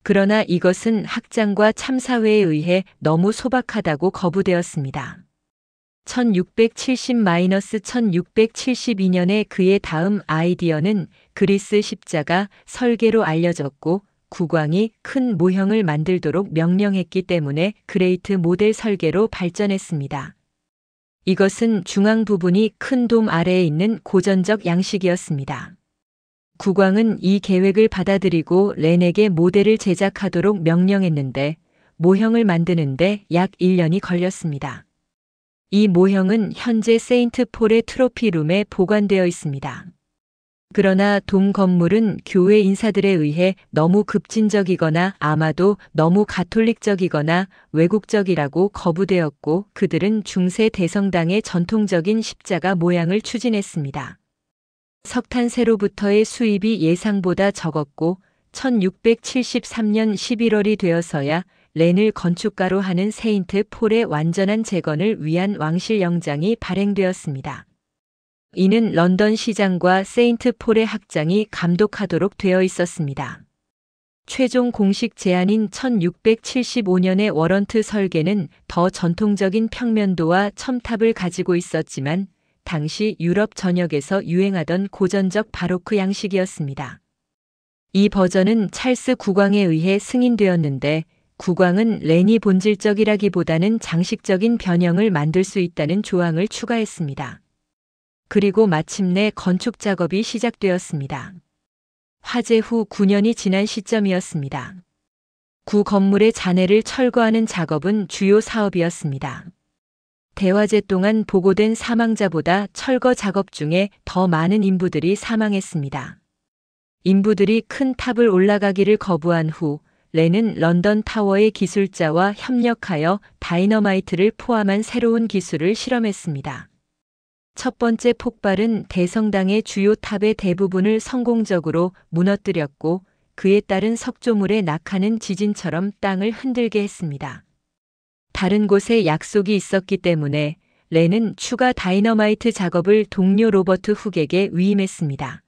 그러나 이것은 학장과 참사회에 의해 너무 소박하다고 거부되었습니다. 1670-1672년에 그의 다음 아이디어는 그리스 십자가 설계로 알려졌고 국왕이 큰 모형을 만들도록 명령했기 때문에 그레이트 모델 설계로 발전했습니다. 이것은 중앙 부분이 큰 돔 아래에 있는 고전적 양식이었습니다. 국왕은 이 계획을 받아들이고 렌에게 모델을 제작하도록 명령했는데 모형을 만드는데 약 1년이 걸렸습니다. 이 모형은 현재 세인트 폴의 트로피룸에 보관되어 있습니다. 그러나 돔 건물은 교회 인사들에 의해 너무 급진적이거나 아마도 너무 가톨릭적이거나 외국적이라고 거부되었고 그들은 중세 대성당의 전통적인 십자가 모양을 추진했습니다. 석탄세로부터의 수입이 예상보다 적었고 1673년 11월이 되어서야 렌을 건축가로 하는 세인트 폴의 완전한 재건을 위한 왕실 영장이 발행되었습니다. 이는 런던 시장과 세인트 폴의 학장이 감독하도록 되어 있었습니다. 최종 공식 제안인 1675년의 워런트 설계는 더 전통적인 평면도와 첨탑을 가지고 있었지만 당시 유럽 전역에서 유행하던 고전적 바로크 양식이었습니다. 이 버전은 찰스 국왕에 의해 승인되었는데 국왕은 렌이 본질적이라기보다는 장식적인 변형을 만들 수 있다는 조항을 추가했습니다. 그리고 마침내 건축 작업이 시작되었습니다. 화재 후 9년이 지난 시점이었습니다. 구 건물의 잔해를 철거하는 작업은 주요 사업이었습니다. 대화재 동안 보고된 사망자보다 철거 작업 중에 더 많은 인부들이 사망했습니다. 인부들이 큰 탑을 올라가기를 거부한 후 렌은 런던 타워의 기술자와 협력하여 다이너마이트를 포함한 새로운 기술을 실험했습니다. 첫 번째 폭발은 대성당의 주요 탑의 대부분을 성공적으로 무너뜨렸고 그에 따른 석조물의 낙하는 지진처럼 땅을 흔들게 했습니다. 다른 곳에 약속이 있었기 때문에 렌은 추가 다이너마이트 작업을 동료 로버트 훅에게 위임했습니다.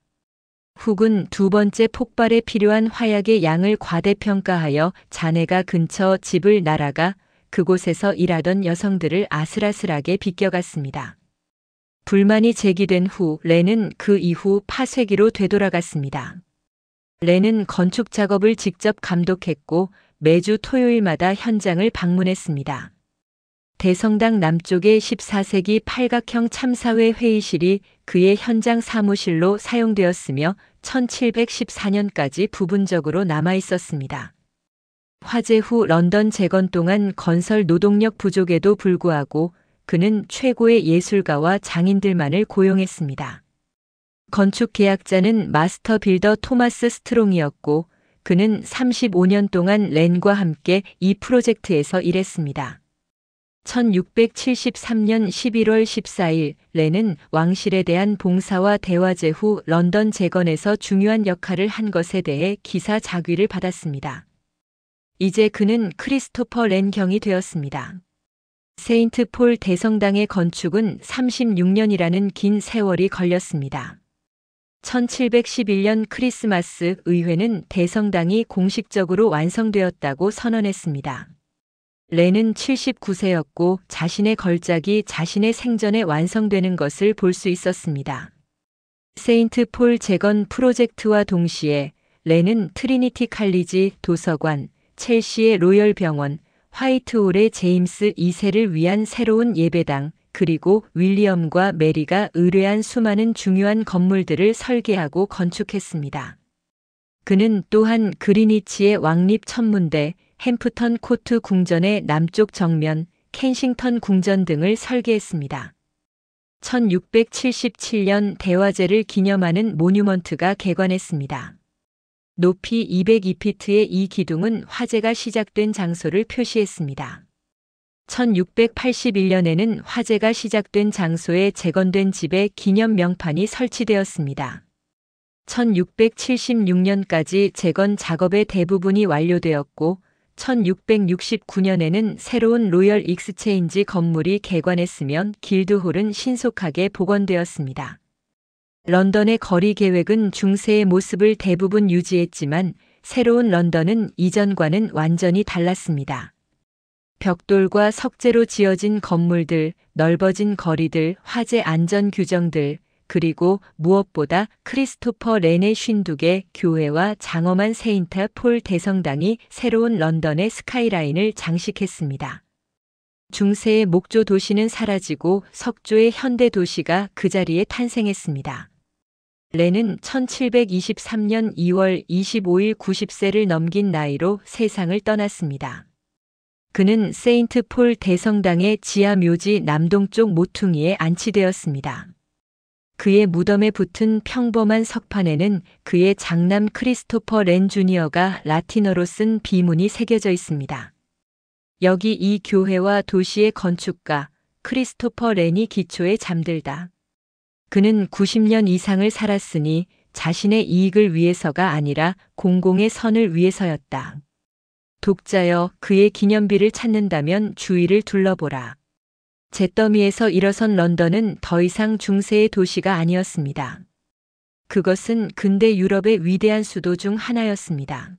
훅은 두 번째 폭발에 필요한 화약의 양을 과대평가하여 잔해가 근처 집을 날아가 그곳에서 일하던 여성들을 아슬아슬하게 비껴갔습니다. 불만이 제기된 후 렌은 그 이후 파쇄기로 되돌아갔습니다. 렌은 건축 작업을 직접 감독했고 매주 토요일마다 현장을 방문했습니다. 대성당 남쪽의 14세기 팔각형 참사회 회의실이 그의 현장 사무실로 사용되었으며 1714년까지 부분적으로 남아 있었습니다. 화재 후 런던 재건 동안 건설 노동력 부족에도 불구하고 그는 최고의 예술가와 장인들만을 고용했습니다. 건축 계약자는 마스터 빌더 토마스 스트롱이었고 그는 35년 동안 렌과 함께 이 프로젝트에서 일했습니다. 1673년 11월 14일 렌은 왕실에 대한 봉사와 대화제 후 런던 재건에서 중요한 역할을 한 것에 대해 기사 자귀를 받았습니다. 이제 그는 크리스토퍼 렌 경이 되었습니다. 세인트 폴 대성당의 건축은 36년이라는 긴 세월이 걸렸습니다. 1711년 크리스마스 의회는 대성당이 공식적으로 완성되었다고 선언했습니다. 렌은 79세였고 자신의 걸작이 자신의 생전에 완성되는 것을 볼 수 있었습니다. 세인트 폴 재건 프로젝트와 동시에 렌은 트리니티 칼리지 도서관, 첼시의 로열 병원, 화이트홀의 제임스 2세를 위한 새로운 예배당, 그리고 윌리엄과 메리가 의뢰한 수많은 중요한 건물들을 설계하고 건축했습니다. 그는 또한 그리니치의 왕립 천문대, 햄프턴 코트 궁전의 남쪽 정면, 켄싱턴 궁전 등을 설계했습니다. 1677년 대화제를 기념하는 모뉴먼트가 개관했습니다. 높이 202피트의 이 기둥은 화제가 시작된 장소를 표시했습니다. 1681년에는 화제가 시작된 장소에 재건된 집에 기념 명판이 설치되었습니다. 1676년까지 재건 작업의 대부분이 완료되었고 1669년에는 새로운 로열 익스체인지 건물이 개관했으며 길드홀은 신속하게 복원되었습니다. 런던의 거리 계획은 중세의 모습을 대부분 유지했지만 새로운 런던은 이전과는 완전히 달랐습니다. 벽돌과 석재로 지어진 건물들, 넓어진 거리들, 화재 안전 규정들, 그리고 무엇보다 크리스토퍼 렌의 52개 교회와 장엄한 세인트 폴 대성당이 새로운 런던의 스카이라인을 장식했습니다. 중세의 목조 도시는 사라지고 석조의 현대 도시가 그 자리에 탄생했습니다. 렌은 1723년 2월 25일 90세를 넘긴 나이로 세상을 떠났습니다. 그는 세인트 폴 대성당의 지하 묘지 남동쪽 모퉁이에 안치되었습니다. 그의 무덤에 붙은 평범한 석판에는 그의 장남 크리스토퍼 렌 주니어가 라틴어로 쓴 비문이 새겨져 있습니다. 여기 이 교회와 도시의 건축가 크리스토퍼 렌이 기초에 잠들다. 그는 90년 이상을 살았으니 자신의 이익을 위해서가 아니라 공공의 선을 위해서였다. 독자여, 그의 기념비를 찾는다면 주위를 둘러보라. 잿더미에서 일어선 런던은 더 이상 중세의 도시가 아니었습니다. 그것은 근대 유럽의 위대한 수도 중 하나였습니다.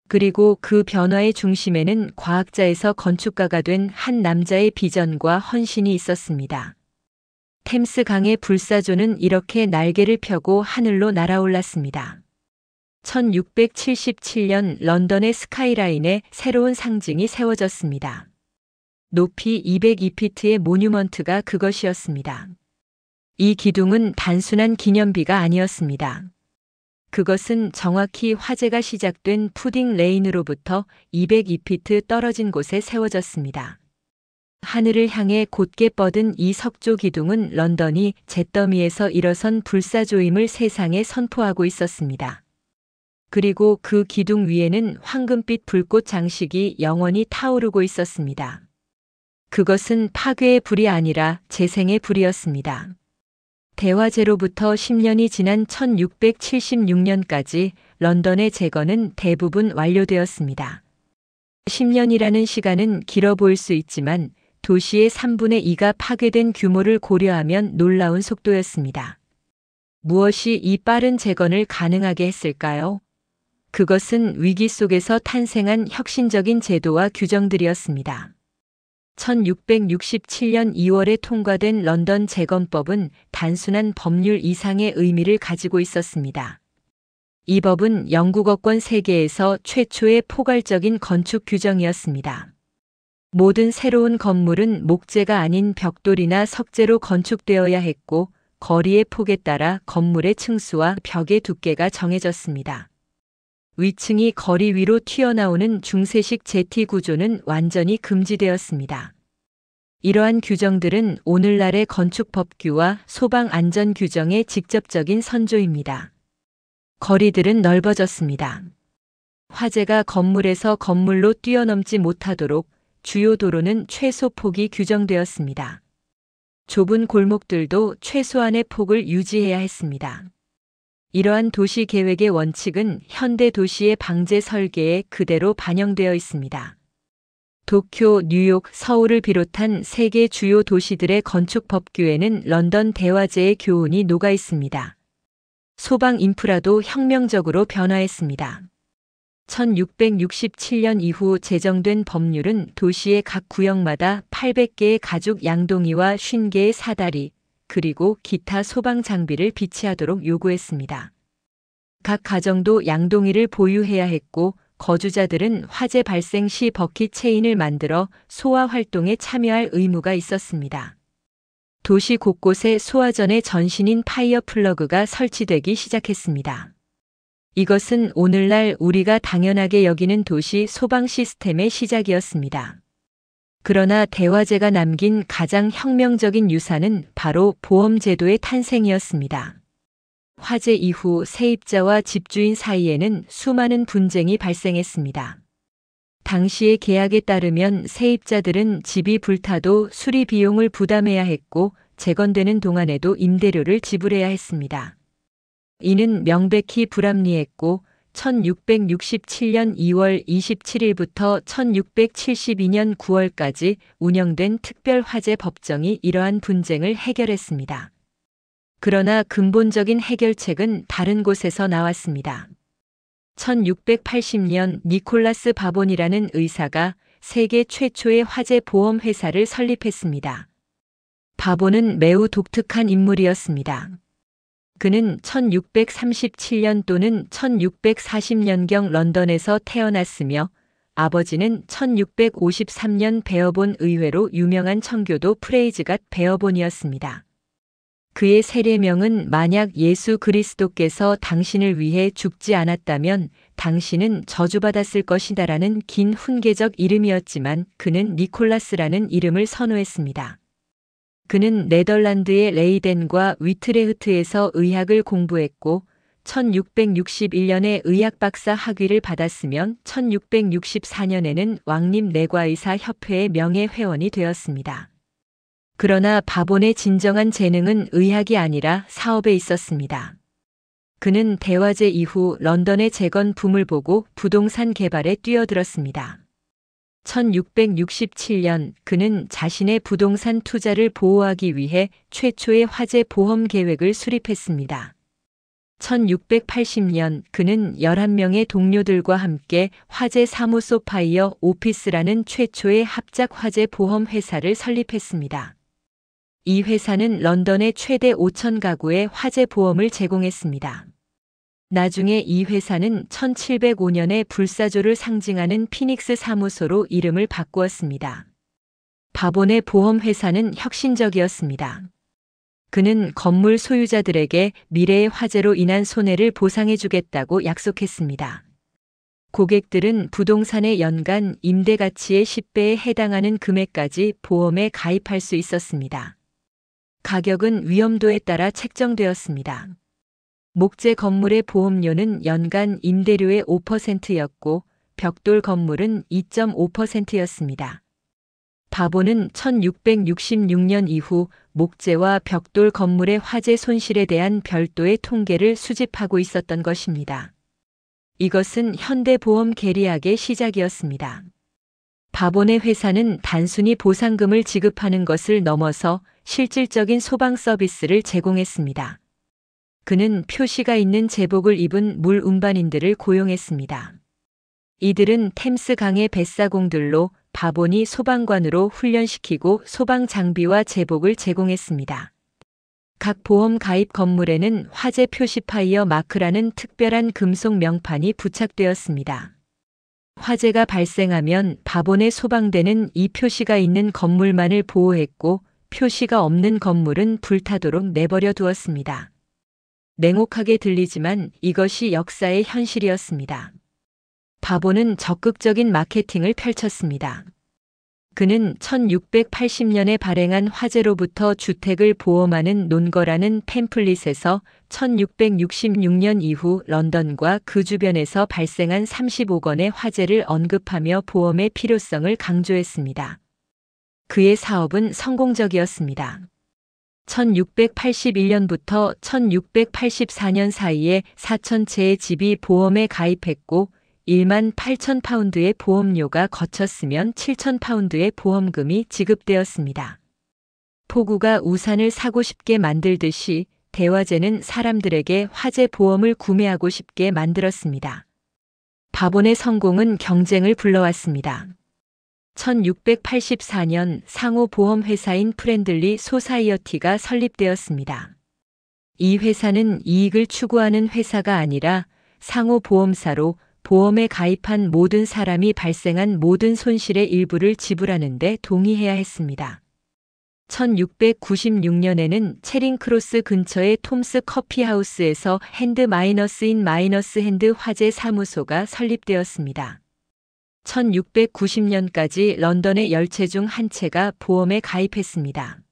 그리고 그 변화의 중심에는 과학자에서 건축가가 된 한 남자의 비전과 헌신이 있었습니다. 템스 강의 불사조는 이렇게 날개를 펴고 하늘로 날아올랐습니다. 1677년 런던의 스카이라인에 새로운 상징이 세워졌습니다. 높이 202피트의 모뉴먼트가 그것이었습니다. 이 기둥은 단순한 기념비가 아니었습니다. 그것은 정확히 화재가 시작된 푸딩 레인으로부터 202피트 떨어진 곳에 세워졌습니다. 하늘을 향해 곧게 뻗은 이 석조 기둥은 런던이 잿더미에서 일어선 불사조임을 세상에 선포하고 있었습니다. 그리고 그 기둥 위에는 황금빛 불꽃 장식이 영원히 타오르고 있었습니다. 그것은 파괴의 불이 아니라 재생의 불이었습니다. 대화제로부터 10년이 지난 1676년까지 런던의 재건은 대부분 완료되었습니다. 10년이라는 시간은 길어 보일 수 있지만 도시의 3분의 2가 파괴된 규모를 고려하면 놀라운 속도였습니다. 무엇이 이 빠른 재건을 가능하게 했을까요? 그것은 위기 속에서 탄생한 혁신적인 제도와 규정들이었습니다. 1667년 2월에 통과된 런던 재건법은 단순한 법률 이상의 의미를 가지고 있었습니다. 이 법은 영국어권 세계에서 최초의 포괄적인 건축 규정이었습니다. 모든 새로운 건물은 목재가 아닌 벽돌이나 석재로 건축되어야 했고, 거리의 폭에 따라 건물의 층수와 벽의 두께가 정해졌습니다. 위층이 거리 위로 튀어나오는 중세식 제티 구조는 완전히 금지되었습니다. 이러한 규정들은 오늘날의 건축 법규와 소방 안전 규정의 직접적인 선조입니다. 거리들은 넓어졌습니다. 화재가 건물에서 건물로 뛰어넘지 못하도록 주요 도로는 최소 폭이 규정되었습니다. 좁은 골목들도 최소한의 폭을 유지해야 했습니다. 이러한 도시 계획의 원칙은 현대 도시의 방제 설계에 그대로 반영되어 있습니다. 도쿄, 뉴욕, 서울을 비롯한 세계 주요 도시들의 건축 법규에는 런던 대화제의 교훈이 녹아 있습니다. 소방 인프라도 혁명적으로 변화했습니다. 1667년 이후 제정된 법률은 도시의 각 구역마다 800개의 가죽 양동이와 50개의 사다리, 그리고 기타 소방 장비를 비치하도록 요구했습니다. 각 가정도 양동이를 보유해야 했고 거주자들은 화재 발생 시 버킷 체인을 만들어 소화 활동에 참여할 의무가 있었습니다. 도시 곳곳에 소화전의 전신인 파이어 플러그가 설치되기 시작했습니다. 이것은 오늘날 우리가 당연하게 여기는 도시 소방 시스템의 시작이었습니다. 그러나 대화제가 남긴 가장 혁명적인 유산은 바로 보험제도의 탄생이었습니다. 화재 이후 세입자와 집주인 사이에는 수많은 분쟁이 발생했습니다. 당시의 계약에 따르면 세입자들은 집이 불타도 수리 비용을 부담해야 했고 재건되는 동안에도 임대료를 지불해야 했습니다. 이는 명백히 불합리했고 1667년 2월 27일부터 1672년 9월까지 운영된 특별화재 법정이 이러한 분쟁을 해결했습니다. 그러나 근본적인 해결책은 다른 곳에서 나왔습니다. 1680년 니콜라스 바본이라는 의사가 세계 최초의 화재 보험 회사를 설립했습니다. 바본은 매우 독특한 인물이었습니다. 그는 1637년 또는 1640년경 런던에서 태어났으며 아버지는 1653년 베어본 의회로 유명한 청교도 프레이즈갓 베어본이었습니다. 그의 세례명은 만약 예수 그리스도께서 당신을 위해 죽지 않았다면 당신은 저주받았을 것이다라는 긴 훈계적 이름이었지만 그는 니콜라스라는 이름을 선호했습니다. 그는 네덜란드의 레이덴과 위트레흐트에서 의학을 공부했고 1661년에 의학박사 학위를 받았으면 1664년에는 왕립내과의사 협회의 명예회원이 되었습니다. 그러나 바본의 진정한 재능은 의학이 아니라 사업에 있었습니다. 그는 대화재 이후 런던의 재건 붐을 보고 부동산 개발에 뛰어들었습니다. 1667년 그는 자신의 부동산 투자를 보호하기 위해 최초의 화재 보험 계획을 수립했습니다. 1680년 그는 11명의 동료들과 함께 화재 사무소 파이어 오피스라는 최초의 합작 화재 보험 회사를 설립했습니다. 이 회사는 런던의 최대 5,000 가구의 화재 보험을 제공했습니다. 나중에 이 회사는 1705년에 불사조를 상징하는 피닉스 사무소로 이름을 바꾸었습니다. 바본의 보험 회사는 혁신적이었습니다. 그는 건물 소유자들에게 미래의 화재로 인한 손해를 보상해주겠다고 약속했습니다. 고객들은 부동산의 연간 임대 가치의 10배에 해당하는 금액까지 보험에 가입할 수 있었습니다. 가격은 위험도에 따라 책정되었습니다. 목재 건물의 보험료는 연간 임대료의 5%였고 벽돌 건물은 2.5%였습니다. 바본은 1666년 이후 목재와 벽돌 건물의 화재 손실에 대한 별도의 통계를 수집하고 있었던 것입니다. 이것은 현대보험 계리학의 시작이었습니다. 바본의 회사는 단순히 보상금을 지급하는 것을 넘어서 실질적인 소방 서비스를 제공했습니다. 그는 표시가 있는 제복을 입은 물 운반인들을 고용했습니다. 이들은 템스 강의 뱃사공들로 바본이 소방관으로 훈련시키고 소방 장비와 제복을 제공했습니다. 각 보험 가입 건물에는 화재 표시 파이어 마크라는 특별한 금속 명판이 부착되었습니다. 화재가 발생하면 바본의 소방대는 이 표시가 있는 건물만을 보호했고 표시가 없는 건물은 불타도록 내버려 두었습니다. 냉혹하게 들리지만 이것이 역사의 현실이었습니다. 바본은 적극적인 마케팅을 펼쳤습니다. 그는 1680년에 발행한 화재로부터 주택을 보험하는 논거라는 팸플릿에서 1666년 이후 런던과 그 주변에서 발생한 35건의 화재를 언급하며 보험의 필요성을 강조했습니다. 그의 사업은 성공적이었습니다. 1681년부터 1684년 사이에 4,000채의 집이 보험에 가입했고 1만 8천 파운드의 보험료가 거쳤으면 7천 파운드의 보험금이 지급되었습니다. 폭우가 우산을 사고 싶게 만들듯이 대화재는 사람들에게 화재 보험을 구매하고 싶게 만들었습니다. 바본의 성공은 경쟁을 불러왔습니다. 1684년 상호 보험 회사인 프렌들리 소사이어티가 설립되었습니다. 이 회사는 이익을 추구하는 회사가 아니라 상호보험사로 보험에 가입한 모든 사람이 발생한 모든 손실의 일부를 지불하는 데 동의해야 했습니다. 1696년에는 체링크로스 근처의 톰스 커피하우스에서 핸드-인-핸드 화재 사무소가 설립되었습니다. 1690년까지 런던의 10채 중 한 채가 보험에 가입했습니다.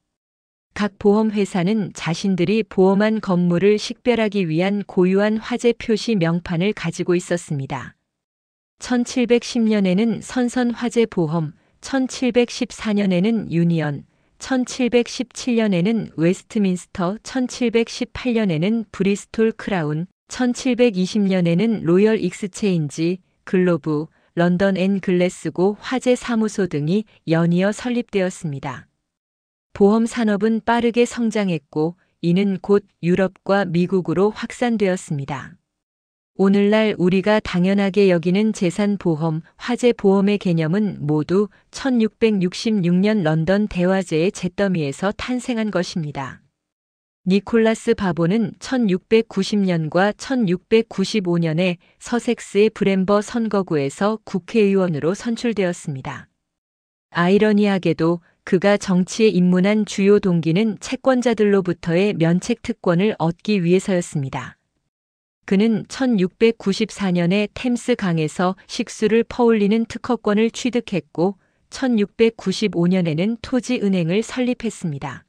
각 보험회사는 자신들이 보험한 건물을 식별하기 위한 고유한 화재 표시 명판을 가지고 있었습니다. 1710년에는 선선 화재보험, 1714년에는 유니언, 1717년에는 웨스트민스터, 1718년에는 브리스톨 크라운, 1720년에는 로열 익스체인지, 글로브, 런던 앤 글래스고 화재 사무소 등이 연이어 설립되었습니다. 보험 산업은 빠르게 성장했고 이는 곧 유럽과 미국으로 확산되었습니다. 오늘날 우리가 당연하게 여기는 재산보험, 화재보험의 개념은 모두 1666년 런던 대화재의 잿더미에서 탄생한 것입니다. 니콜라스 바보는 1690년과 1695년에 서섹스의 브램버 선거구에서 국회의원으로 선출되었습니다. 아이러니하게도 그가 정치에 입문한 주요 동기는 채권자들로부터의 면책 특권을 얻기 위해서였습니다. 그는 1694년에 템스 강에서 식수를 퍼올리는 특허권을 취득했고 1695년에는 토지은행을 설립했습니다.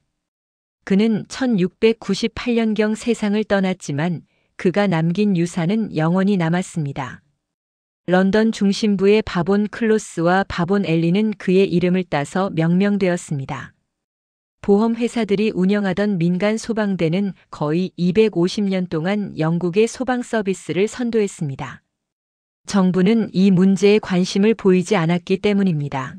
그는 1698년경 세상을 떠났지만 그가 남긴 유산은 영원히 남았습니다. 런던 중심부의 바본 클로스와 바본 앨리는 그의 이름을 따서 명명되었습니다. 보험회사들이 운영하던 민간 소방대는 거의 250년 동안 영국의 소방 서비스를 선도했습니다. 정부는 이 문제에 관심을 보이지 않았기 때문입니다.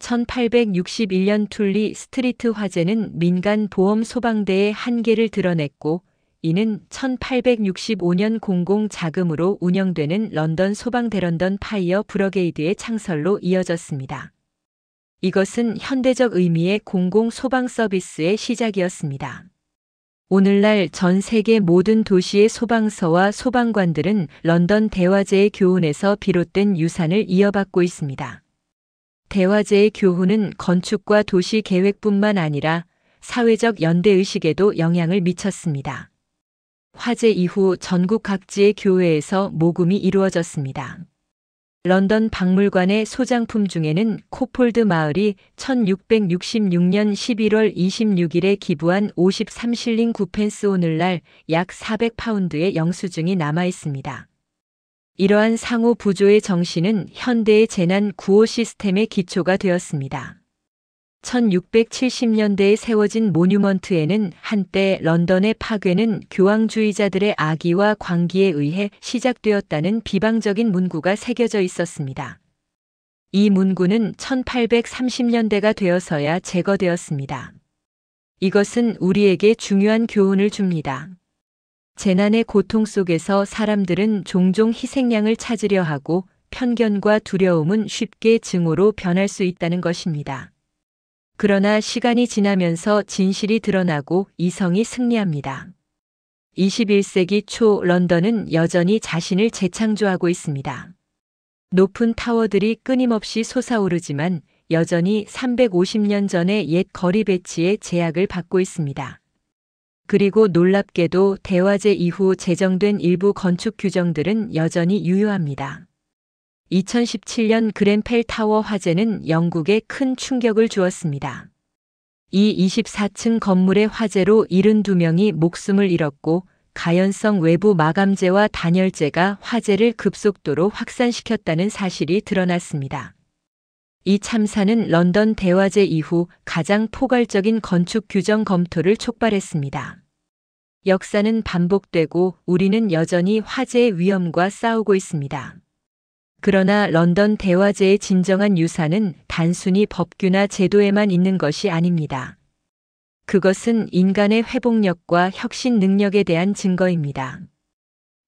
1861년 툴리 스트리트 화재는 민간 보험 소방대의 한계를 드러냈고 이는 1865년 공공 자금으로 운영되는 런던 소방대 런던 파이어 브러게이드의 창설로 이어졌습니다. 이것은 현대적 의미의 공공 소방 서비스의 시작이었습니다. 오늘날 전 세계 모든 도시의 소방서와 소방관들은 런던 대화재의 교훈에서 비롯된 유산을 이어받고 있습니다. 대화재의 교훈은 건축과 도시 계획뿐만 아니라 사회적 연대의식에도 영향을 미쳤습니다. 화재 이후 전국 각지의 교회에서 모금이 이루어졌습니다. 런던 박물관의 소장품 중에는 코폴드 마을이 1666년 11월 26일에 기부한 53실링 9펜스 오늘날 약 400파운드의 영수증이 남아 있습니다. 이러한 상호 부조의 정신은 현대의 재난 구호 시스템의 기초가 되었습니다. 1670년대에 세워진 모뉴먼트에는 한때 런던의 파괴는 교황주의자들의 악의와 광기에 의해 시작되었다는 비방적인 문구가 새겨져 있었습니다. 이 문구는 1830년대가 되어서야 제거되었습니다. 이것은 우리에게 중요한 교훈을 줍니다. 재난의 고통 속에서 사람들은 종종 희생양을 찾으려 하고 편견과 두려움은 쉽게 증오로 변할 수 있다는 것입니다. 그러나 시간이 지나면서 진실이 드러나고 이성이 승리합니다. 21세기 초 런던은 여전히 자신을 재창조하고 있습니다. 높은 타워들이 끊임없이 솟아오르지만 여전히 350년 전의 옛 거리 배치의 제약을 받고 있습니다. 그리고 놀랍게도 대화재 이후 제정된 일부 건축 규정들은 여전히 유효합니다. 2017년 그ren펠 타워 화재는 영국에 큰 충격을 주었습니다. 이 24층 건물의 화재로 72명이 목숨을 잃었고 가연성 외부 마감재와 단열재가 화재를 급속도로 확산시켰다는 사실이 드러났습니다. 이 참사는 런던 대화재 이후 가장 포괄적인 건축 규정 검토를 촉발했습니다. 역사는 반복되고 우리는 여전히 화재의 위험과 싸우고 있습니다. 그러나 런던 대화재의 진정한 유산은 단순히 법규나 제도에만 있는 것이 아닙니다. 그것은 인간의 회복력과 혁신 능력에 대한 증거입니다.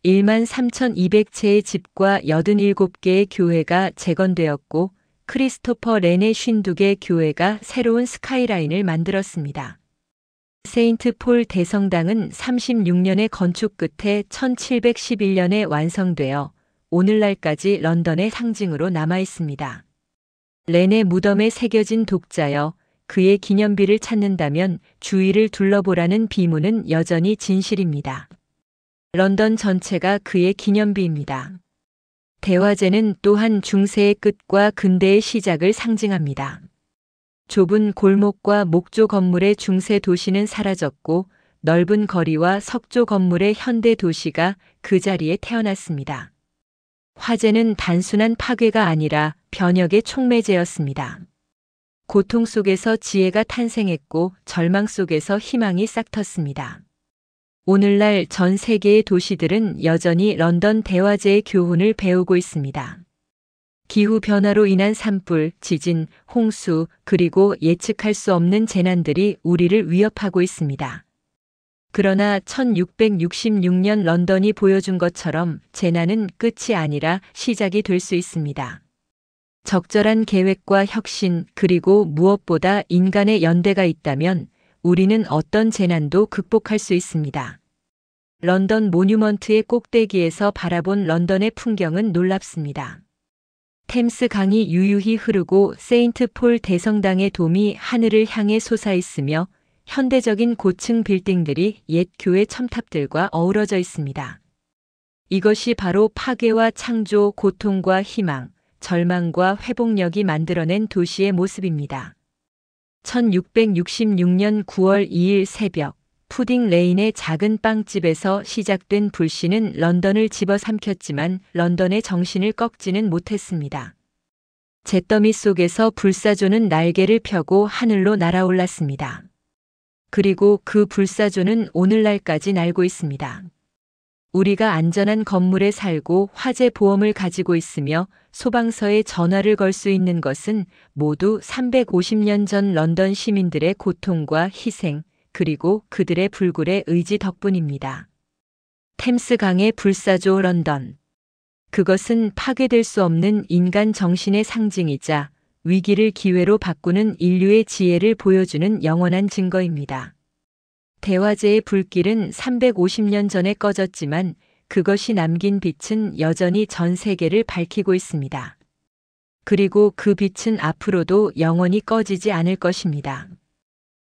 13,200채의 집과 87개의 교회가 재건되었고 크리스토퍼 렌의 52개 교회가 새로운 스카이라인을 만들었습니다. 세인트 폴 대성당은 36년의 건축 끝에 1711년에 완성되어 오늘날까지 런던의 상징으로 남아 있습니다. 렌의 무덤에 새겨진 독자여 그의 기념비를 찾는다면 주위를 둘러보라는 비문은 여전히 진실입니다. 런던 전체가 그의 기념비입니다. 대화제는 또한 중세의 끝과 근대의 시작을 상징합니다. 좁은 골목과 목조 건물의 중세 도시는 사라졌고 넓은 거리와 석조 건물의 현대 도시가 그 자리에 태어났습니다. 화재는 단순한 파괴가 아니라 변혁의 촉매제였습니다. 고통 속에서 지혜가 탄생했고 절망 속에서 희망이 싹텄습니다. 오늘날 전 세계의 도시들은 여전히 런던 대화제의 교훈을 배우고 있습니다. 기후변화로 인한 산불, 지진, 홍수, 그리고 예측할 수 없는 재난들이 우리를 위협하고 있습니다. 그러나 1666년 런던이 보여준 것처럼 재난은 끝이 아니라 시작이 될 수 있습니다. 적절한 계획과 혁신, 그리고 무엇보다 인간의 연대가 있다면 우리는 어떤 재난도 극복할 수 있습니다. 런던 모뉴먼트의 꼭대기에서 바라본 런던의 풍경은 놀랍습니다. 템스 강이 유유히 흐르고 세인트 폴 대성당의 돔이 하늘을 향해 솟아있으며 현대적인 고층 빌딩들이 옛 교회 첨탑들과 어우러져 있습니다. 이것이 바로 파괴와 창조, 고통과 희망, 절망과 회복력이 만들어낸 도시의 모습입니다. 1666년 9월 2일 새벽, 푸딩 레인의 작은 빵집에서 시작된 불씨는 런던을 집어삼켰지만 런던의 정신을 꺾지는 못했습니다. 잿더미 속에서 불사조는 날개를 펴고 하늘로 날아올랐습니다. 그리고 그 불사조는 오늘날까지 날고 있습니다. 우리가 안전한 건물에 살고 화재 보험을 가지고 있으며 소방서에 전화를 걸 수 있는 것은 모두 350년 전 런던 시민들의 고통과 희생, 그리고 그들의 불굴의 의지 덕분입니다. 템스 강의 불사조 런던. 그것은 파괴될 수 없는 인간 정신의 상징이자 위기를 기회로 바꾸는 인류의 지혜를 보여주는 영원한 증거입니다. 대화제의 불길은 350년 전에 꺼졌지만 그것이 남긴 빛은 여전히 전 세계를 밝히고 있습니다. 그리고 그 빛은 앞으로도 영원히 꺼지지 않을 것입니다.